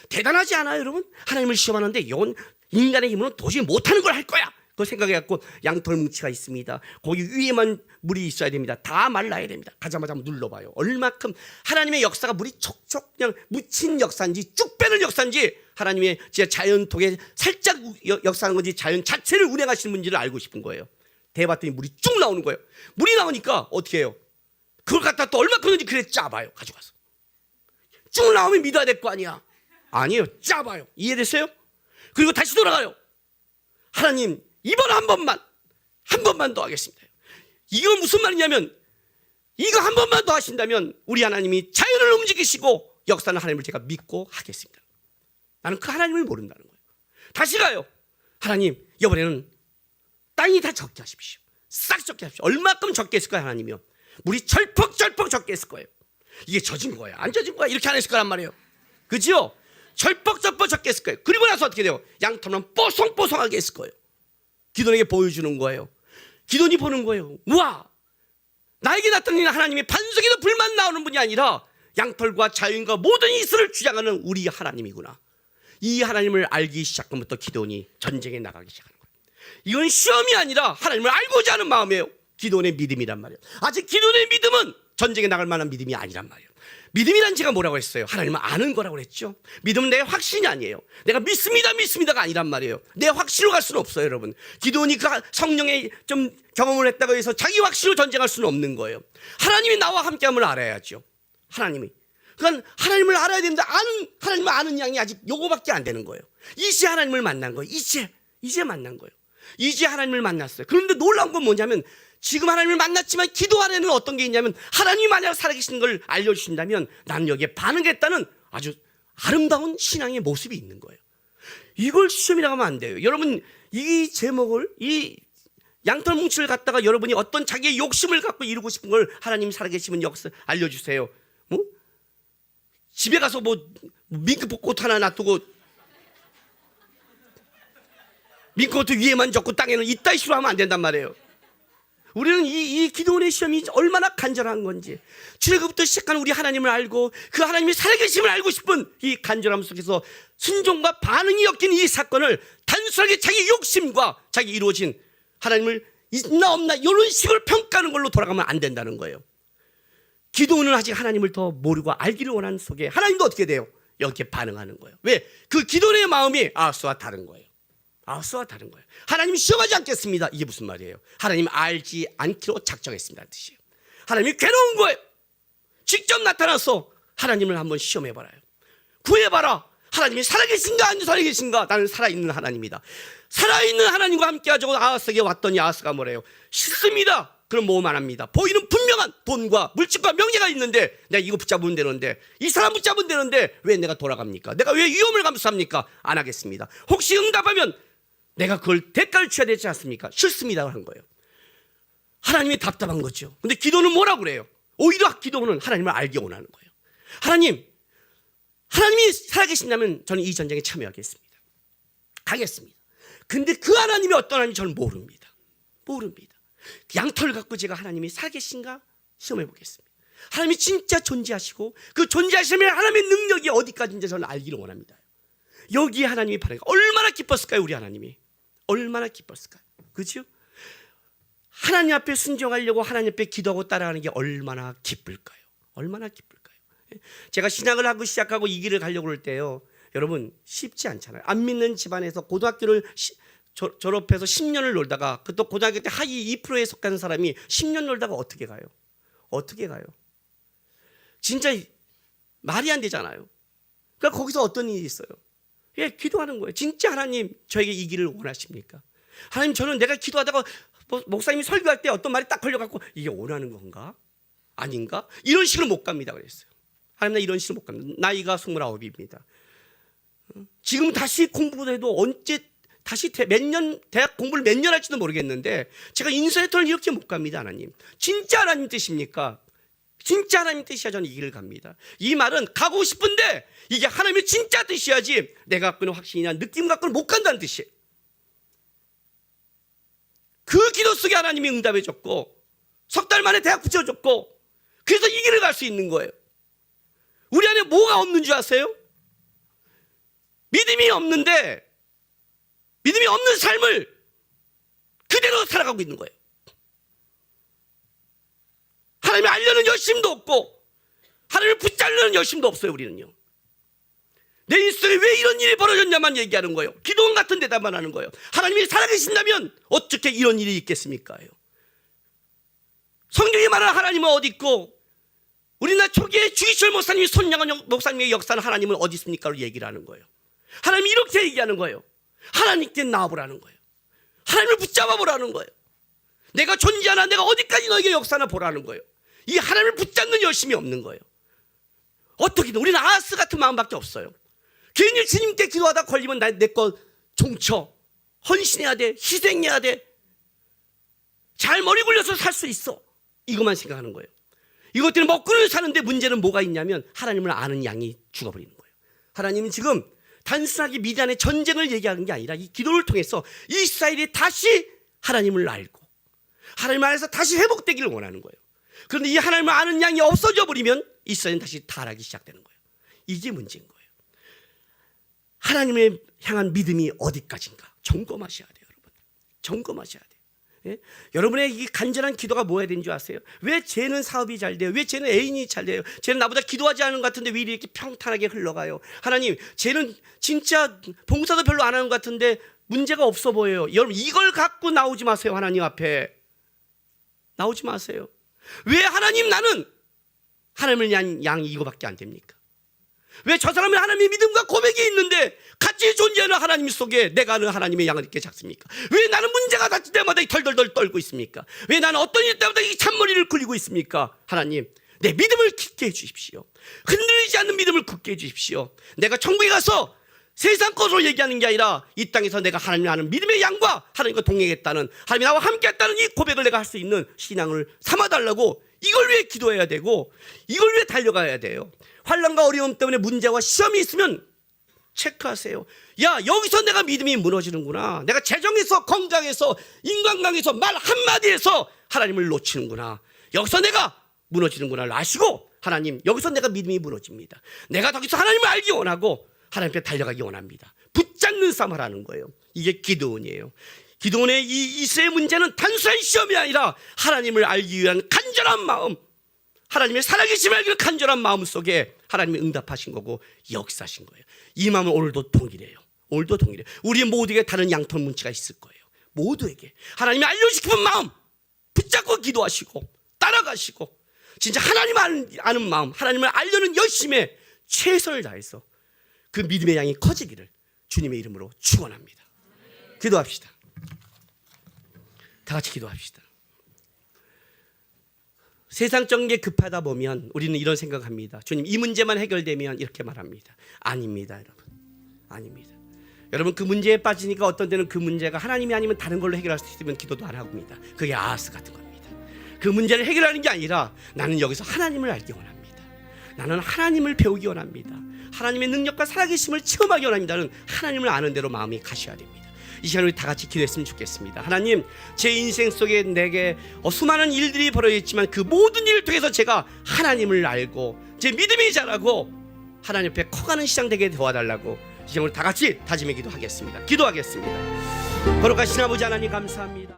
대단하지 않아요, 여러분? 하나님을 시험하는데 이건 인간의 힘으로는 도저히 못하는 걸 할 거야. 그거 생각해갖고 양털 뭉치가 있습니다. 거기 위에만 물이 있어야 됩니다. 다 말라야 됩니다. 가자마자 한번 눌러봐요. 얼마큼 하나님의 역사가 물이 촉촉 그냥 묻힌 역사인지 쭉 빼는 역사인지 하나님의 진짜 자연톡에 살짝 역사하는 건지 자연 자체를 운행하시는 분인지를 알고 싶은 거예요. 대봤더니 물이 쭉 나오는 거예요. 물이 나오니까 어떻게 해요? 그걸 갖다 또 얼마큼 넣는지 그래 짜봐요. 가져가서. 쭉 나오면 믿어야 될 거 아니야. 아니에요. 짜봐요. 이해됐어요? 그리고 다시 돌아가요. 하나님 이번 한 번만 더 하겠습니다. 이거 무슨 말이냐면 이거 한 번만 더 하신다면 우리 하나님이 자연을 움직이시고 역사는 하나님을 제가 믿고 하겠습니다. 나는 그 하나님을 모른다는 거예요. 다시 가요. 하나님 이번에는 땅이 다 적게 하십시오. 싹 적게 하십시오. 얼마큼 적게 했을 거예요, 하나님이요? 물이 절퍽절퍽 적게 했을 거예요. 이게 젖은 거예요, 안 젖은 거야? 이렇게 안 했을 거란 말이에요. 그죠? 절퍽절퍽 적게 했을 거예요. 그리고 나서 어떻게 돼요? 양털은 뽀송뽀송하게 했을 거예요. 기돈에게 보여주는 거예요. 기돈이 보는 거예요. 우와, 나에게 나타나는 하나님이 반석에도 불만 나오는 분이 아니라 양털과 자연과 모든 이슬을 주장하는 우리 하나님이구나. 이 하나님을 알기 시작함부터 기도원이 전쟁에 나가기 시작하는 거예요. 이건 시험이 아니라 하나님을 알고자 하는 마음이에요. 기도원의 믿음이란 말이에요. 아직 기도원의 믿음은 전쟁에 나갈 만한 믿음이 아니란 말이에요. 믿음이란 제가 뭐라고 했어요? 하나님을 아는 거라고 그랬죠. 믿음은 내 확신이 아니에요. 내가 믿습니다가 아니란 말이에요. 내 확신으로 갈 수는 없어요, 여러분. 기도원이 그 성령의 좀 경험을 했다고 해서 자기 확신으로 전쟁할 수는 없는 거예요. 하나님이 나와 함께함을 알아야죠. 하나님이. 그러니까 하나님을 알아야 되는데 하나님을 아는 양이 아직 요거밖에 안 되는 거예요. 이제 하나님을 만난 거예요. 이제 만난 거예요. 이제 하나님을 만났어요. 그런데 놀라운 건 뭐냐면 지금 하나님을 만났지만 기도 안에는 어떤 게 있냐면 하나님이 만약 살아계시는 걸 알려주신다면 나는 여기에 반응했다는 아주 아름다운 신앙의 모습이 있는 거예요. 이걸 시험이라고 하면 안 돼요. 여러분 이 제목을 이 양털 뭉치를 갖다가 여러분이 어떤 자기의 욕심을 갖고 이루고 싶은 걸 하나님이 살아계시면 역사 알려주세요. 뭐? 집에 가서 뭐 민크꽃 하나 놔두고 민크꽃 위에만 적고 땅에는 이따위 식으로 하면 안 된단 말이에요. 우리는 이 기도원의 시험이 얼마나 간절한 건지 출애굽부터 시작한 우리 하나님을 알고 그 하나님이 살아계심을 알고 싶은 이 간절함 속에서 순종과 반응이 엮인 이 사건을 단순하게 자기 욕심과 자기 이루어진 하나님을 있나 없나 이런 식으로 평가하는 걸로 돌아가면 안 된다는 거예요. 기도원은 아직 하나님을 더 모르고 알기를 원하는 속에 하나님도 어떻게 돼요? 여기에 반응하는 거예요. 왜? 그 기도원의 마음이 아하스와 다른 거예요. 아하스와 다른 거예요. 하나님이 시험하지 않겠습니다. 이게 무슨 말이에요? 하나님 알지 않기로 작정했습니다 뜻이에요. 하나님이 괴로운 거예요. 직접 나타나서 하나님을 한번 시험해봐라요. 구해봐라. 하나님이 살아계신가 안 살아계신가? 나는 살아있는 하나님이다. 살아있는 하나님과 함께하자고 아하스에게 왔더니 아하스가 뭐래요? 싫습니다. 그럼 뭐만 합니다. 보이는 분명한 돈과 물질과 명예가 있는데 내가 이거 붙잡으면 되는데 이 사람 붙잡으면 되는데 왜 내가 돌아갑니까? 내가 왜 위험을 감수합니까? 안 하겠습니다. 혹시 응답하면 내가 그걸 대가를 쳐야 되지 않습니까? 싫습니다 한 거예요. 하나님이 답답한 거죠. 근데 기도는 뭐라고 그래요? 오히려 기도는 하나님을 알기 원하는 거예요. 하나님이 살아계신다면 저는 이 전쟁에 참여하겠습니다. 하겠습니다. 근데 그 하나님이 어떤 하나님인지 저는 모릅니다. 양털을 갖고 제가 하나님이 살아계신가 시험해 보겠습니다. 하나님이 진짜 존재하시고 그 존재하시면 하나님의 능력이 어디까지인지 저는 알기를 원합니다. 여기에 하나님이 바라니까 얼마나 기뻤을까요? 우리 하나님이 얼마나 기뻤을까요? 그렇죠? 하나님 앞에 순종하려고 하나님 앞에 기도하고 따라가는 게 얼마나 기쁠까요? 얼마나 기쁠까요? 제가 신학을 하고 시작하고 이 길을 가려고 할 때요, 여러분 쉽지 않잖아요. 안 믿는 집안에서 고등학교를 졸업해서 10년을 놀다가 또 고등학교 때 하위 2%에 속하는 사람이 10년 놀다가 어떻게 가요? 진짜 말이 안 되잖아요. 그러니까 거기서 어떤 일이 있어요? 예, 기도하는 거예요. 진짜 하나님 저에게 이 길을 원하십니까? 하나님 저는 내가 기도하다가 목사님이 설교할 때 어떤 말이 딱 걸려갖고 이게 원하는 건가? 아닌가? 이런 식으로 못 갑니다 그랬어요. 하나님 나 이런 식으로 못 갑니다. 나이가 29입니다. 지금 다시 공부도 해도 언제 다시 대학 공부를 몇 년 할지도 모르겠는데 제가 인터넷을 이렇게 못 갑니다. 하나님 진짜 하나님 뜻입니까? 진짜 하나님 뜻이야 저는 이 길을 갑니다. 이 말은 가고 싶은데 이게 하나님의 진짜 뜻이야지 내가 갖고 있는 확신이나 느낌 갖고는 못 간다는 뜻이에요. 그 기도 속에 하나님이 응답해 줬고 석 달 만에 대학 붙여줬고 그래서 이 길을 갈 수 있는 거예요. 우리 안에 뭐가 없는 줄 아세요? 믿음이 없는 삶을 그대로 살아가고 있는 거예요. 하나님을 알려는 열심도 없고 하나님을 붙잡려는 열심도 없어요. 우리는요. 내 인생에 왜 이런 일이 벌어졌냐만 얘기하는 거예요. 기도원 같은 대답만 하는 거예요. 하나님이 살아계신다면 어떻게 이런 일이 있겠습니까? 성경에 말하는 하나님은 어디 있고 우리나라 초기에 주기철 목사님이 손양원 목사님의 역사는 하나님은 어디 있습니까? 얘기를 하는 거예요. 하나님이 이렇게 얘기하는 거예요. 하나님께 나와보라는 거예요. 하나님을 붙잡아보라는 거예요. 내가 존재하나 내가 어디까지 너에게 역사나 보라는 거예요. 이 하나님을 붙잡는 열심이 없는 거예요. 어떻게든 우리는 아하스 같은 마음밖에 없어요. 괜히 주님께 기도하다 걸리면 내 거 종쳐 헌신해야 돼, 희생해야 돼, 잘 머리 굴려서 살 수 있어, 이것만 생각하는 거예요. 이것들은 먹고는 사는데 문제는 뭐가 있냐면 하나님을 아는 양이 죽어버리는 거예요. 하나님은 지금 단순하게 미디안의 전쟁을 얘기하는 게 아니라 이 기도를 통해서 이스라엘이 다시 하나님을 알고 하나님 안에서 다시 회복되기를 원하는 거예요. 그런데 이 하나님을 아는 양이 없어져 버리면 이스라엘은 다시 타락이 시작되는 거예요. 이게 문제인 거예요. 하나님을 향한 믿음이 어디까지인가 점검하셔야 돼요, 여러분. 점검하셔야 돼요. 예? 여러분의 이 간절한 기도가 뭐야 되는 줄 아세요? 왜 쟤는 사업이 잘 돼요? 왜 쟤는 애인이 잘 돼요? 쟤는 나보다 기도하지 않은 것 같은데 왜 이렇게 평탄하게 흘러가요? 하나님, 쟤는 진짜 봉사도 별로 안 하는 것 같은데 문제가 없어 보여요. 여러분, 이걸 갖고 나오지 마세요. 하나님 앞에 나오지 마세요. 왜 하나님, 나는 하나님을 위한 양이 이거밖에 안 됩니까? 왜 저 사람은 하나님의 믿음과 고백이 있는데 같이 존재하는 하나님 속에 내가 아는 하나님의 양을 이렇게 작습니까? 왜 나는 문제가 닥칠 때마다 덜덜덜 떨고 있습니까? 왜 나는 어떤 일 때마다 이 잔머리를 굴리고 있습니까? 하나님, 내 믿음을 굳게 해주십시오. 흔들리지 않는 믿음을 굳게 해주십시오. 내가 천국에 가서 세상 것으로 얘기하는 게 아니라 이 땅에서 내가 하나님을 아는 믿음의 양과 하나님과 동행했다는, 하나님이 나와 함께했다는 이 고백을 내가 할 수 있는 신앙을 삼아달라고, 이걸 위해 기도해야 되고 이걸 위해 달려가야 돼요. 환난과 어려움 때문에 문제와 시험이 있으면 체크하세요. 야, 여기서 내가 믿음이 무너지는구나. 내가 재정에서, 건강에서, 인간관계에서, 말 한마디에서 하나님을 놓치는구나. 여기서 내가 무너지는구나 아시고, 하나님, 여기서 내가 믿음이 무너집니다. 내가 여기서 하나님을 알기 원하고 하나님 앞에 달려가기 원합니다. 붙잡는 싸움을 하는 거예요. 이게 기도원이에요. 기도원의 이 이스라엘 문제는 단순한 시험이 아니라 하나님을 알기 위한 간절한 마음, 하나님의 살아계심을 알기 위한 간절한 마음 속에 하나님이 응답하신 거고 역사하신 거예요. 이 마음은 오늘도 동일해요. 오늘도 동일해요. 우리 모두에게 다른 양털 문치가 있을 거예요. 모두에게 하나님이 알려주고 싶은 마음 붙잡고 기도하시고 따라가시고, 진짜 하나님 아는 마음, 하나님을 알려는 열심에 최선을 다해서 그 믿음의 양이 커지기를 주님의 이름으로 축원합니다. 기도합시다. 다 같이 기도합시다. 세상적인 게 급하다 보면 우리는 이런 생각합니다. 주님, 이 문제만 해결되면, 이렇게 말합니다. 아닙니다, 여러분. 아닙니다. 여러분, 그 문제에 빠지니까 어떤 때는 그 문제가 하나님이 아니면 다른 걸로 해결할 수 있으면 기도도 안 합니다. 그게 아하스 같은 겁니다. 그 문제를 해결하는 게 아니라 나는 여기서 하나님을 알기 원합니다. 나는 하나님을 배우기 원합니다. 하나님의 능력과 살아계심을 체험하기 원합니다는 하나님을 아는 대로 마음이 가셔야 됩니다. 이 시간 우리 다 같이 기도했으면 좋겠습니다. 하나님, 제 인생 속에 내게 수많은 일들이 벌어졌지만 그 모든 일을 통해서 제가 하나님을 알고 제 믿음이 자라고 하나님 앞에 커가는 시장 되게 도와달라고 이 시간 우리 다 같이 다짐의 기도하겠습니다. 기도하겠습니다. 거룩하신 아버지 하나님, 감사합니다.